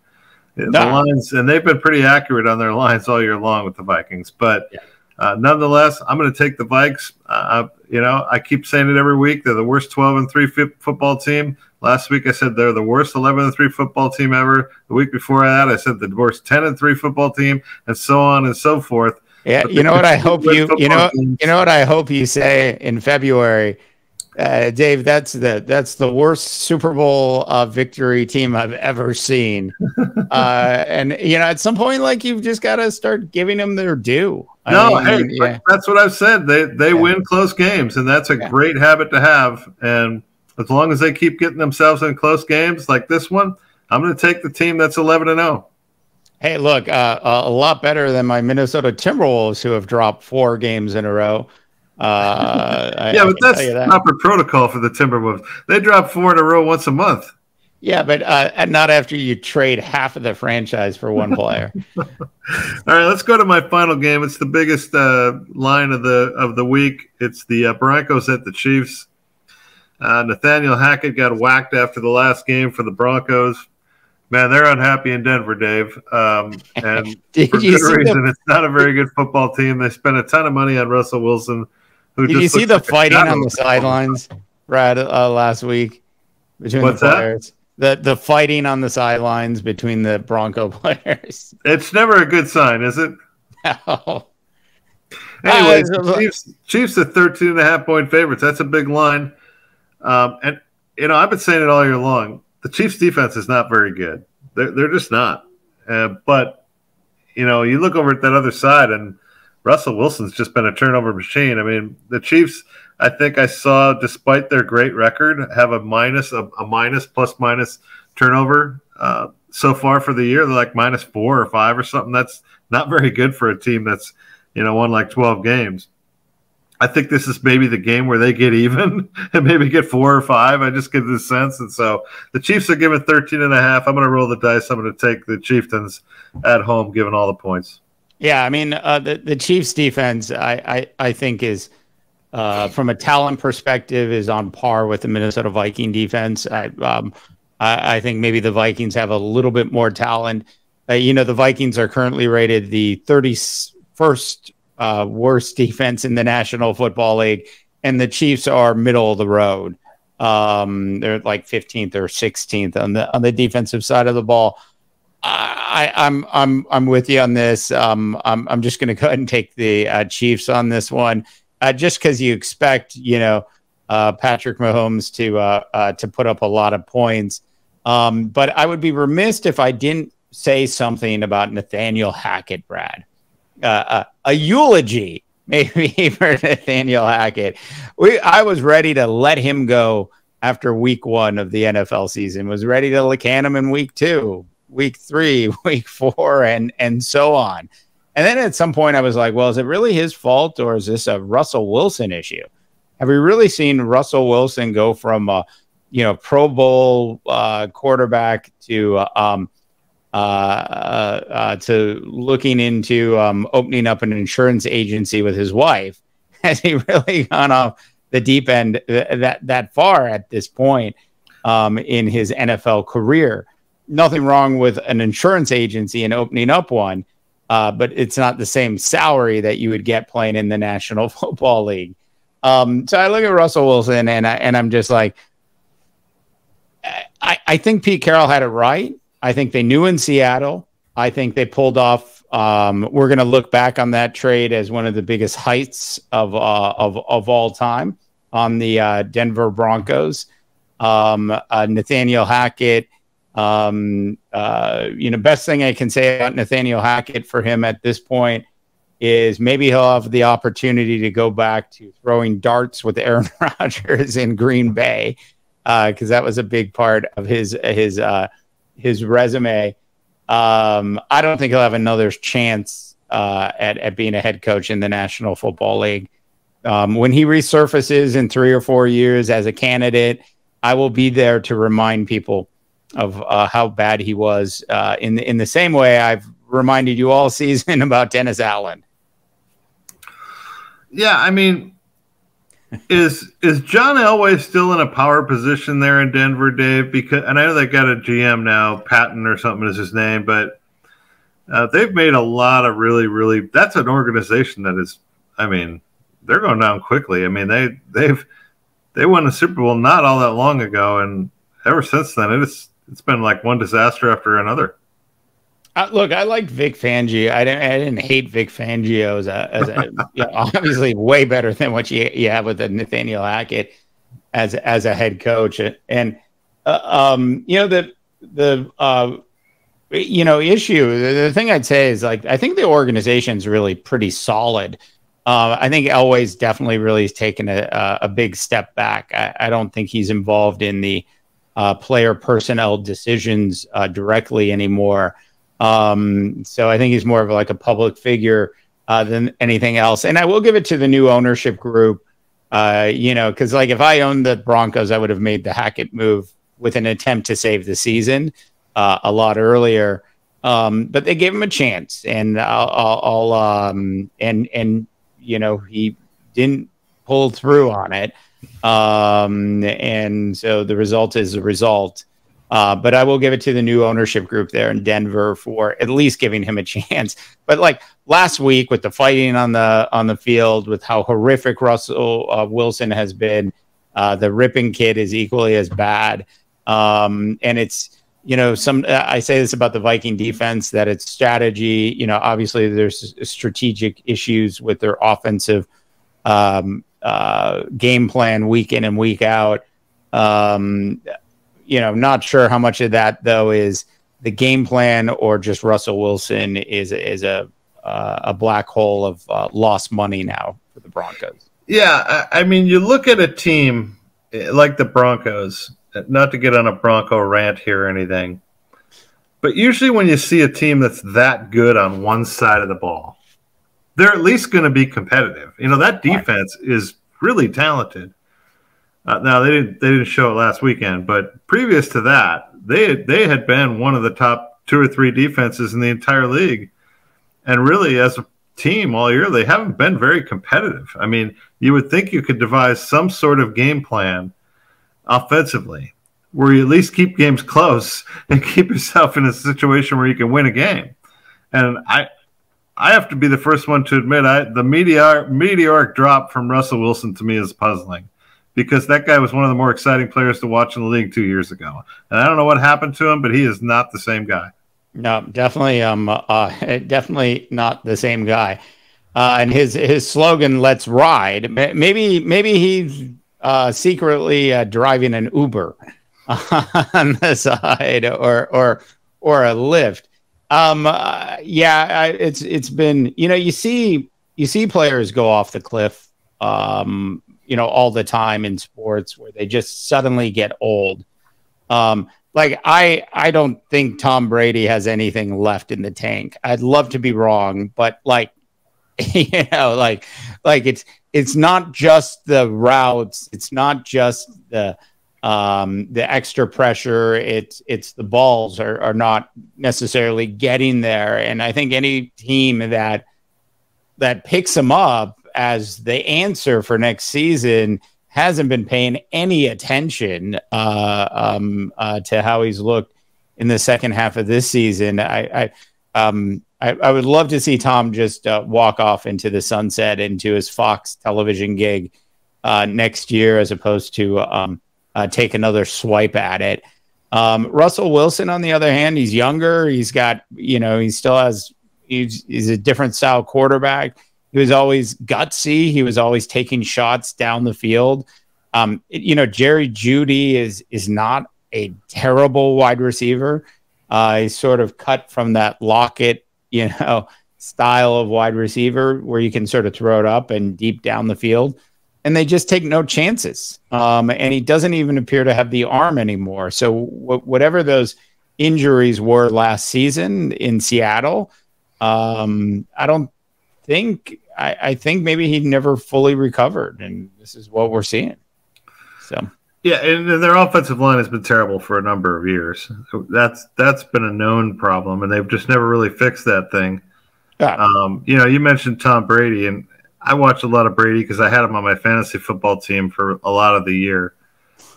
No. The lines, and they've been pretty accurate on their lines all year long with the Vikings. But nonetheless, I'm going to take the Vikes. I keep saying it every week. They're the worst 12-3 football team. Last week I said they're the worst 11-3 football team ever. The week before that I said the worst 10-3 football team, and so on and so forth. Yeah, you know what I hope I hope you say in February, Dave. That's the worst Super Bowl victory team I've ever seen. And at some point, like, you've just got to start giving them their due. That's what I've said. They win close games, and that's a great habit to have. And as long as they keep getting themselves in close games like this one, I'm going to take the team that's 11-0. Hey, look, a lot better than my Minnesota Timberwolves, who have dropped 4 games in a row. But that's proper protocol for the Timberwolves. They drop 4 in a row once a month. Yeah, but not after you trade half of the franchise for one player. All right, let's go to my final game. It's the biggest line of the week. It's the Broncos at the Chiefs. Nathaniel Hackett got whacked after the last game for the Broncos. Man, they're unhappy in Denver, Dave. And for good reason. It's not a very good football team. They spent a ton of money on Russell Wilson. Did you see the fighting on the sidelines, Brad, last week between the players? The fighting on the sidelines between the Bronco players. It's never a good sign, is it? No. Anyways, Chiefs are 13.5-point favorites. That's a big line. And I've been saying it all year long. The Chiefs' defense is not very good. They're just not. But you look over at that other side, and Russell Wilson's just been a turnover machine. I mean, the Chiefs, I think I saw, despite their great record, have a plus minus turnover so far for the year. They're like -4 or -5 or something. That's not very good for a team that's won like 12 games. I think this is maybe the game where they get even and maybe get 4 or 5. I just get this sense. And so the Chiefs are given 13.5. I'm going to roll the dice. I'm going to take the Chieftains at home, given all the points. Yeah, I mean, the Chiefs defense, I think is, from a talent perspective, is on par with the Minnesota Viking defense. I think maybe the Vikings have a little bit more talent. The Vikings are currently rated the 31st worst defense in the National Football League, and the Chiefs are middle of the road. They're like 15th or 16th on the defensive side of the ball. I'm with you on this. I'm just going to go ahead and take the Chiefs on this one, just because you expect Patrick Mahomes to put up a lot of points. But I would be remiss if I didn't say something about Nathaniel Hackett, Brad. A eulogy maybe for Nathaniel Hackett. I was ready to let him go after week 1 of the NFL season, was ready to can him in week 2, week 3, week 4, and so on. And then at some point I was like, well, is it really his fault, or is this a Russell Wilson issue? Have we really seen Russell Wilson go from a Pro Bowl quarterback to looking into opening up an insurance agency with his wife? Has he really gone off the deep end that far at this point in his NFL career? Nothing wrong with an insurance agency and opening up one, but it's not the same salary that you would get playing in the National Football League. So I look at Russell Wilson and I'm just like, I think Pete Carroll had it right. I think they knew in Seattle. I think they pulled off. We're going to look back on that trade as one of the biggest heights of all time on the Denver Broncos. Nathaniel Hackett. Best thing I can say about Nathaniel Hackett for him at this point is maybe he'll have the opportunity to go back to throwing darts with Aaron Rodgers in Green Bay, because that was a big part of his resume. I don't think he'll have another chance at being a head coach in the National Football League. When he resurfaces in 3 or 4 years as a candidate, I will be there to remind people of how bad he was, in the same way I've reminded you all season about Dennis Allen. Yeah, I mean, is John Elway still in a power position there in Denver, Dave? Because, and I know they got a GM now, Patton or something is his name, but they've made a lot of really. That's an organization that is. I mean, they're going down quickly. I mean, they won the Super Bowl not all that long ago, and ever since then, it's been like one disaster after another. Look, I like Vic Fangio. I didn't hate Vic Fangio as obviously way better than what you have with Nathaniel Hackett as a head coach. And the issue, the thing I'd say is, like, I think the organization's really pretty solid. I think Elway's definitely really taken a big step back. I don't think he's involved in the player personnel decisions directly anymore. So I think he's more of like a public figure than anything else. And I will give it to the new ownership group, because like if I owned the Broncos, I would have made the Hackett move with an attempt to save the season a lot earlier. But they gave him a chance, and he didn't pull through on it. And so the result is the result. But I will give it to the new ownership group there in Denver for at least giving him a chance. But like last week with the fighting on the field, with how horrific Russell Wilson has been, the ripping kid is equally as bad. And it's, I say this about the Viking defense, that it's strategy. Obviously there's strategic issues with their offensive game plan week in and week out. Not sure how much of that though is the game plan or just Russell Wilson is a black hole of lost money now for the Broncos. Yeah, I mean, you look at a team like the Broncos, not to get on a Bronco rant here or anything, but usually when you see a team that's that good on one side of the ball, they're at least going to be competitive. That defense is really talented. Now, they didn't show it last weekend, but previous to that, they had been one of the top 2 or 3 defenses in the entire league. And really, as a team all year, they haven't been very competitive. I mean, you would think you could devise some sort of game plan offensively where you at least keep games close and keep yourself in a situation where you can win a game. And I have to be the first one to admit the meteoric drop from Russell Wilson to me is puzzling, because that guy was one of the more exciting players to watch in the league 2 years ago. And I don't know what happened to him, but he is not the same guy. No, definitely definitely not the same guy. And his slogan, "Let's ride." Maybe he's secretly driving an Uber on the side or a Lyft. It's been, you see players go off the cliff all the time in sports where they just suddenly get old. I don't think Tom Brady has anything left in the tank. I'd love to be wrong, but it's not just the routes. It's not just the extra pressure. It's the balls are not necessarily getting there. And I think any team that picks him up as the answer for next season hasn't been paying any attention to how he's looked in the second half of this season. I would love to see Tom just walk off into the sunset, into his Fox television gig next year, as opposed to take another swipe at it. Russell Wilson, on the other hand, he's younger. He's got, he's a different style quarterback. He was always gutsy. He was always taking shots down the field. Jerry Jeudy is not a terrible wide receiver. He's sort of cut from that Lockett, style of wide receiver where you can sort of throw it up and deep down the field. And they just take no chances. And he doesn't even appear to have the arm anymore. So whatever those injuries were last season in Seattle, I think maybe he never fully recovered, and this is what we're seeing. So yeah, and their offensive line has been terrible for a number of years. That's been a known problem, and they've just never really fixed that thing. Yeah. You mentioned Tom Brady, and I watched a lot of Brady because I had him on my fantasy football team for a lot of the year,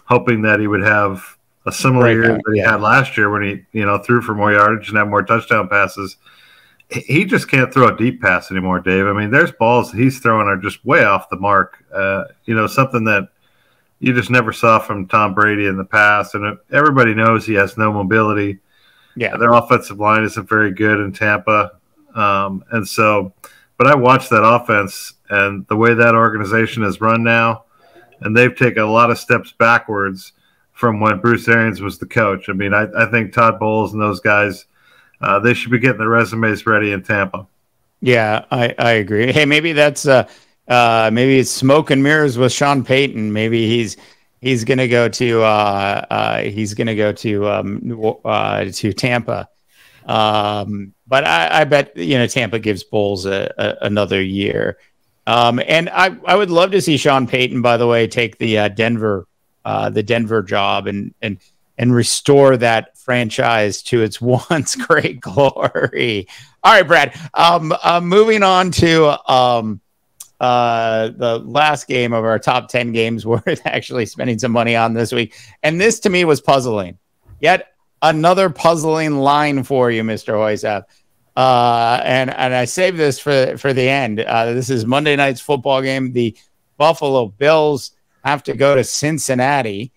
hoping that he would have a similar year that he had last year when he threw for more yardage and had more touchdown passes. He just can't throw a deep pass anymore, Dave. I mean, there's balls that he's throwing are just way off the mark. Something that you just never saw from Tom Brady in the past. And everybody knows he has no mobility. Yeah, their offensive line isn't very good in Tampa. But I watched that offense and the way that organization is run now, and they've taken a lot of steps backwards from when Bruce Arians was the coach. I mean, I think Todd Bowles and those guys, they should be getting their resumes ready in Tampa. Yeah, I agree. Hey, maybe that's maybe it's smoke and mirrors with Sean Payton. Maybe he's gonna go to Tampa. But I bet Tampa gives Bowles another year. And I would love to see Sean Payton, by the way, take the Denver job and restore that franchise to its once great glory. All right, Brad. Moving on to the last game of our top 10 games worth actually spending some money on this week. And this to me was puzzling. Yet another puzzling line for you, Mr. Hoyseth. And I saved this for the end. This is Monday night's football game. The Buffalo Bills have to go to Cincinnati,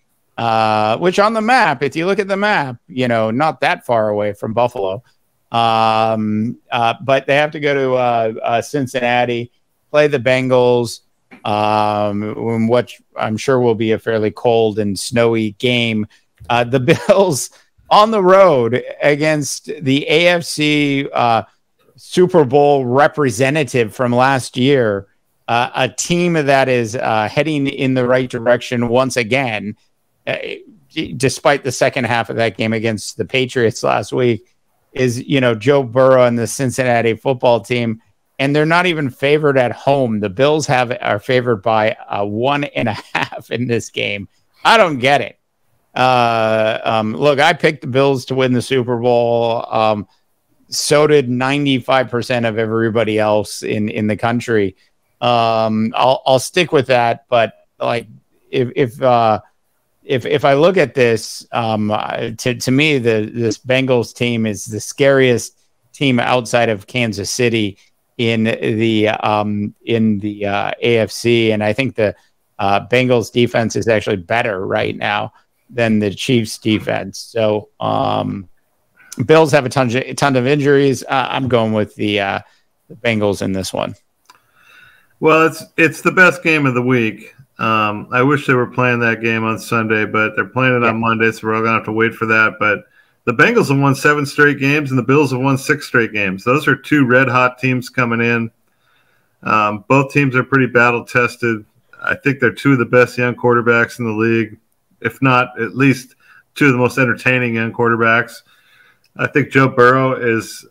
which on the map, if you look at the map, not that far away from Buffalo. But they have to go to Cincinnati, play the Bengals. in what I'm sure will be a fairly cold and snowy game. The Bills on the road against the AFC Super Bowl representative from last year, a team that is heading in the right direction once again, despite the second half of that game against the Patriots last week, is, Joe Burrow and the Cincinnati football team. And they're not even favored at home. The Bills are favored by 1.5 in this game. I don't get it. Look, I picked the Bills to win the Super Bowl. So did 95% of everybody else in the country. I'll stick with that. But like, if I look at this, to me, this Bengals team is the scariest team outside of Kansas City in the AFC, and I think the Bengals defense is actually better right now than the Chiefs defense. So Bills have a ton of injuries. I'm going with the Bengals in this one. Well, it's the best game of the week. I wish they were playing that game on Sunday, but they're playing it on Monday, so we're all gonna have to wait for that. But the Bengals have won 7 straight games, and the Bills have won 6 straight games. Those are 2 red-hot teams coming in. Both teams are pretty battle-tested. I think they're 2 of the best young quarterbacks in the league, if not at least 2 of the most entertaining young quarterbacks. I think Joe Burrow is,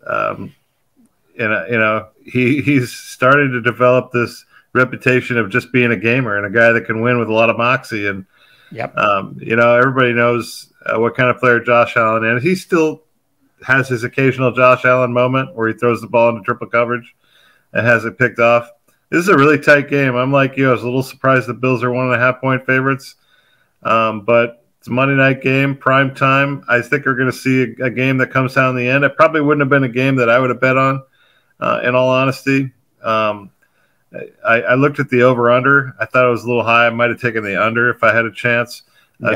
he's starting to develop this reputation of just being a gamer and a guy that can win with a lot of moxie. And everybody knows what kind of player Josh Allen is. He still has his occasional Josh Allen moment where he throws the ball into triple coverage and has it picked off. This is a really tight game. I'm like you. I was a little surprised the Bills are 1.5-point favorites. But it's a Monday night game, prime time. I think we're going to see a game that comes down in the end. It probably wouldn't have been a game that I would have bet on, in all honesty. I looked at the over-under. I thought it was a little high. I might have taken the under if I had a chance.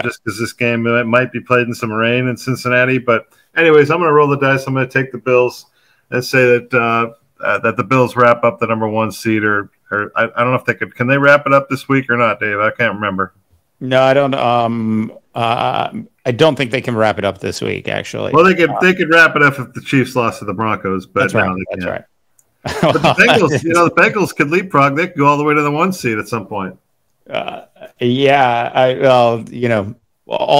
Just because this game might be played in some rain in Cincinnati. But anyways, I'm going to roll the dice. I'm going to take the Bills and say that that the Bills wrap up the number 1 seed. Or I don't know if they could. Can they wrap it up this week or not, Dave? I can't remember. No, I don't. I don't think they can wrap it up this week. Actually, well, they could wrap it up if the Chiefs lost to the Broncos. But that's right. That's right. But the Bengals, the Bengals could leapfrog. They could go all the way to the 1 seed at some point. All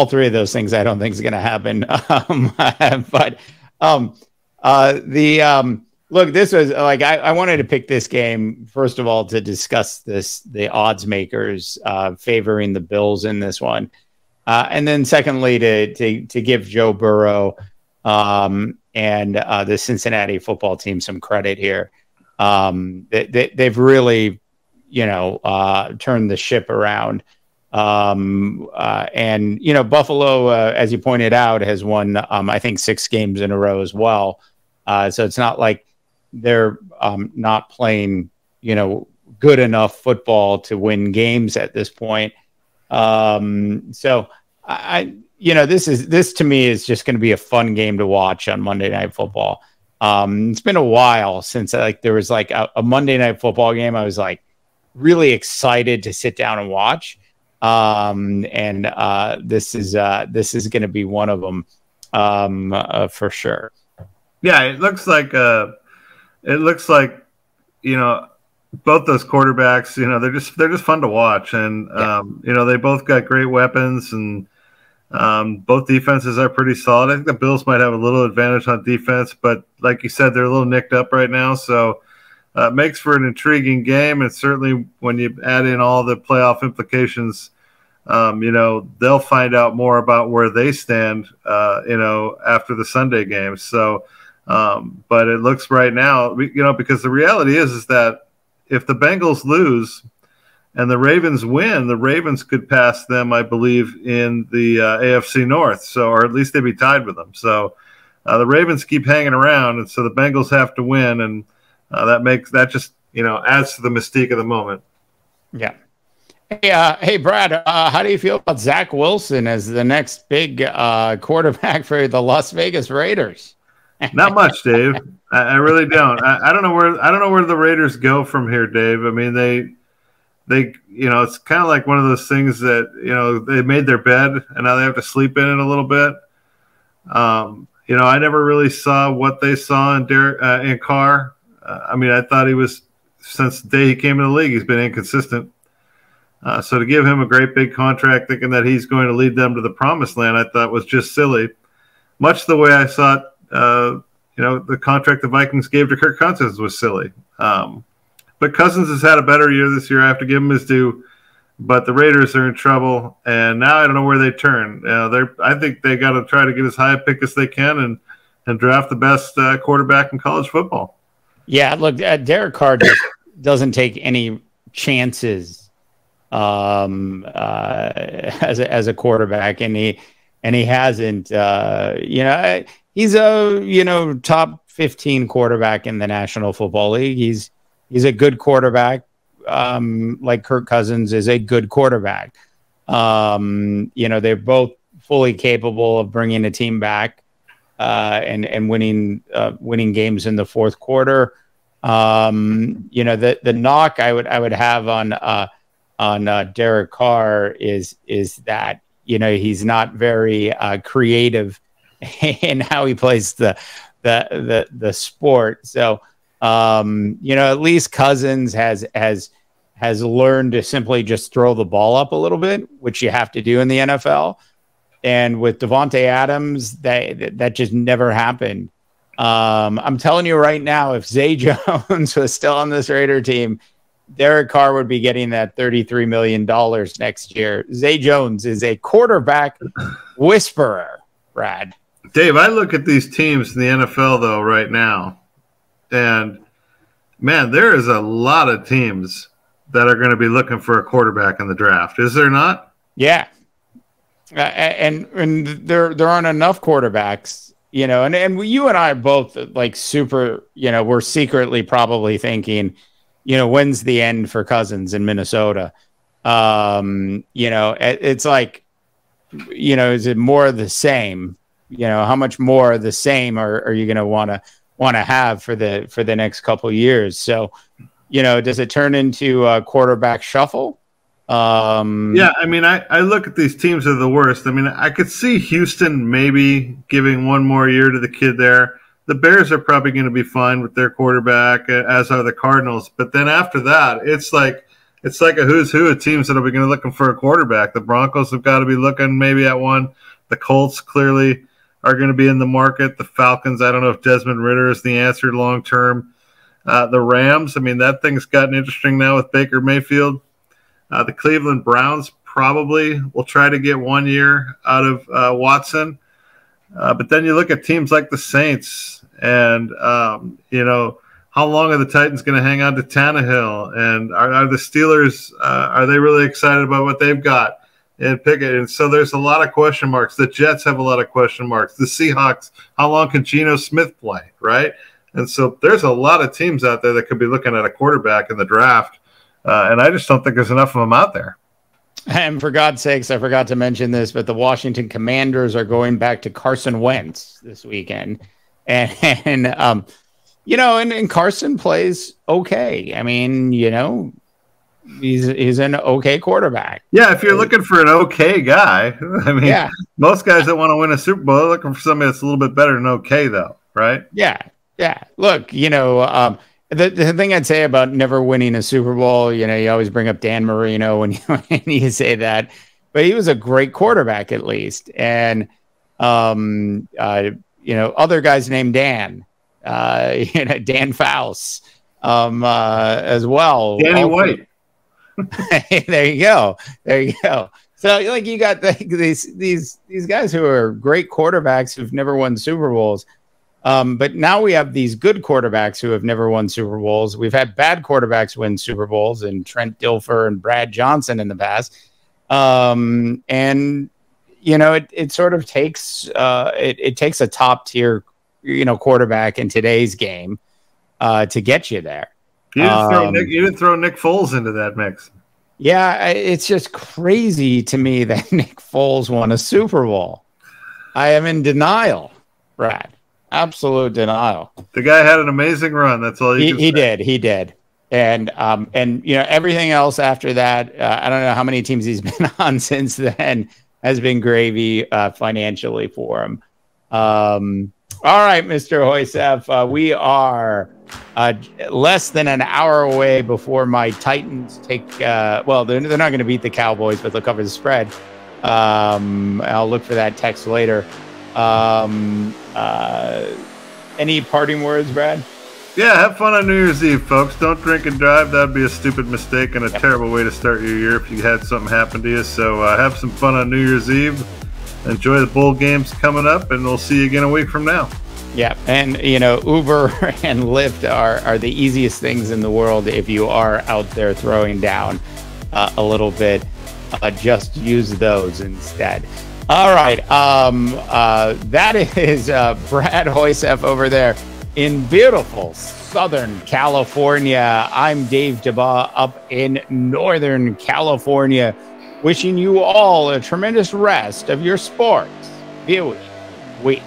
3 of those things I don't think is going to happen. Look, this was like I wanted to pick this game first of all to discuss the odds makers favoring the Bills in this one, and then secondly to give Joe Burrow and the Cincinnati football team some credit here. They've really turned the ship around. And Buffalo, as you pointed out, has won, I think 6 games in a row as well. So it's not like they're not playing, good enough football to win games at this point. So this to me is just going to be a fun game to watch on Monday Night Football. It's been a while since there was like a Monday Night Football game I was like really excited to sit down and watch. This is going to be one of them for sure. Yeah, it looks like both those quarterbacks, they're just fun to watch, and they both got great weapons, and both defenses are pretty solid. I think the Bills might have a little advantage on defense, but like you said, they're a little nicked up right now, so it makes for an intriguing game. And certainly when you add in all the playoff implications, they'll find out more about where they stand, after the Sunday game. So, but it looks right now, because the reality is that if the Bengals lose and the Ravens win, the Ravens could pass them, I believe, in the AFC North. So, or at least they'd be tied with them. So the Ravens keep hanging around, and so the Bengals have to win, and that just adds to the mystique of the moment. Yeah. Hey, Brad, how do you feel about Zach Wilson as the next big quarterback for the Las Vegas Raiders? Not much, Dave. I really don't. I don't know where the Raiders go from here, Dave. I mean, it's kind of like one of those things that, they made their bed and now they have to sleep in it a little bit. I never really saw what they saw in Carr. I thought he was, since the day he came in the league, he's been inconsistent. So to give him a great big contract thinking that he's going to lead them to the promised land, I thought was just silly. Much the way I thought, the contract the Vikings gave to Kirk Cousins was silly. But Cousins has had a better year this year. I have to give him his due. But the Raiders are in trouble, and now I don't know where they turn. I think they got to try to get as high a pick as they can and draft the best quarterback in college football. Yeah, look, Derek Carr just doesn't take any chances as a quarterback, and he hasn't. He's a top 15 quarterback in the National Football League. He's a good quarterback. Like Kirk Cousins is a good quarterback. They're both fully capable of bringing a team back and winning games in the fourth quarter. The knock I would have on Derek Carr is that he's not very creative in how he plays the sport. So at least Cousins has learned to simply just throw the ball up a little bit, which you have to do in the NFL. And with Devontae Adams, that just never happened. I'm telling you right now, if Zay Jones was still on this Raider team, Derek Carr would be getting that $33 million next year. Zay Jones is a quarterback whisperer, Brad. Dave, I look at these teams in the NFL, though, right now, and, man, there is a lot of teams that are going to be looking for a quarterback in the draft. Is there not? Yeah. And there aren't enough quarterbacks, and you and I are both like super, we're secretly probably thinking, when's the end for Cousins in Minnesota? It's like, is it more of the same? How much more of the same are you going to want to have for the next couple of years? So, does it turn into a quarterback shuffle? I look at these teams are the worst. I could see Houston maybe giving one more year to the kid there. The Bears are probably going to be fine with their quarterback, as are the Cardinals. But then after that, it's like a who's who of teams that are going to be looking for a quarterback. The Broncos have got to be looking maybe at one. The Colts clearly are going to be in the market. The Falcons, I don't know if Desmond Ridder is the answer long term. The Rams, that thing's gotten interesting now with Baker Mayfield. The Cleveland Browns probably will try to get 1 year out of Watson. But then you look at teams like the Saints and, how long are the Titans going to hang on to Tannehill? And are the Steelers, are they really excited about what they've got in Pickett? And so there's a lot of question marks. The Jets have a lot of question marks. The Seahawks, how long can Geno Smith play, right? And so there's a lot of teams out there that could be looking at a quarterback in the draft. And I just don't think there's enough of them out there. And for God's sakes, I forgot to mention this, but the Washington Commanders are going back to Carson Wentz this weekend. And Carson plays okay. He's an okay quarterback. Yeah, if you're looking for an okay guy, most guys that want to win a Super Bowl are looking for somebody that's a little bit better than okay, though, right? Yeah. Look, the thing I'd say about never winning a Super Bowl, you always bring up Dan Marino when you say that, but he was a great quarterback at least. And, other guys named Dan, Dan Faust, as well. Danny White. There you go. So you got these guys who are great quarterbacks who've never won Super Bowls. But now we have these good quarterbacks who have never won Super Bowls. We've had bad quarterbacks win Super Bowls, and Trent Dilfer and Brad Johnson in the past. It sort of takes it takes a top tier quarterback in today's game to get you there. You didn't throw Nick Foles into that mix. Yeah, it's just crazy to me that Nick Foles won a Super Bowl. I am in denial, Brad. Absolute denial. The guy had an amazing run. That's all you can say. He did. And everything else after that, I don't know how many teams he's been on since then, has been gravy financially for him. All right, Mr. Hoysef, we are less than an hour away before my Titans take. They're not going to beat the Cowboys, but they'll cover the spread. I'll look for that text later. Any parting words, Brad? Yeah, have fun on New Year's Eve, folks. Don't drink and drive. That'd be a stupid mistake and a terrible way to start your year if you had something happen to you. So have some fun on New Year's Eve. Enjoy the bowl games coming up, and we'll see you again a week from now. Yeah, and Uber and Lyft are the easiest things in the world if you are out there throwing down a little bit. Just use those instead. All right, that is Brad Hoysef over there in beautiful Southern California. I'm Dave Daba up in Northern California, wishing you all a tremendous rest of your sports viewing week.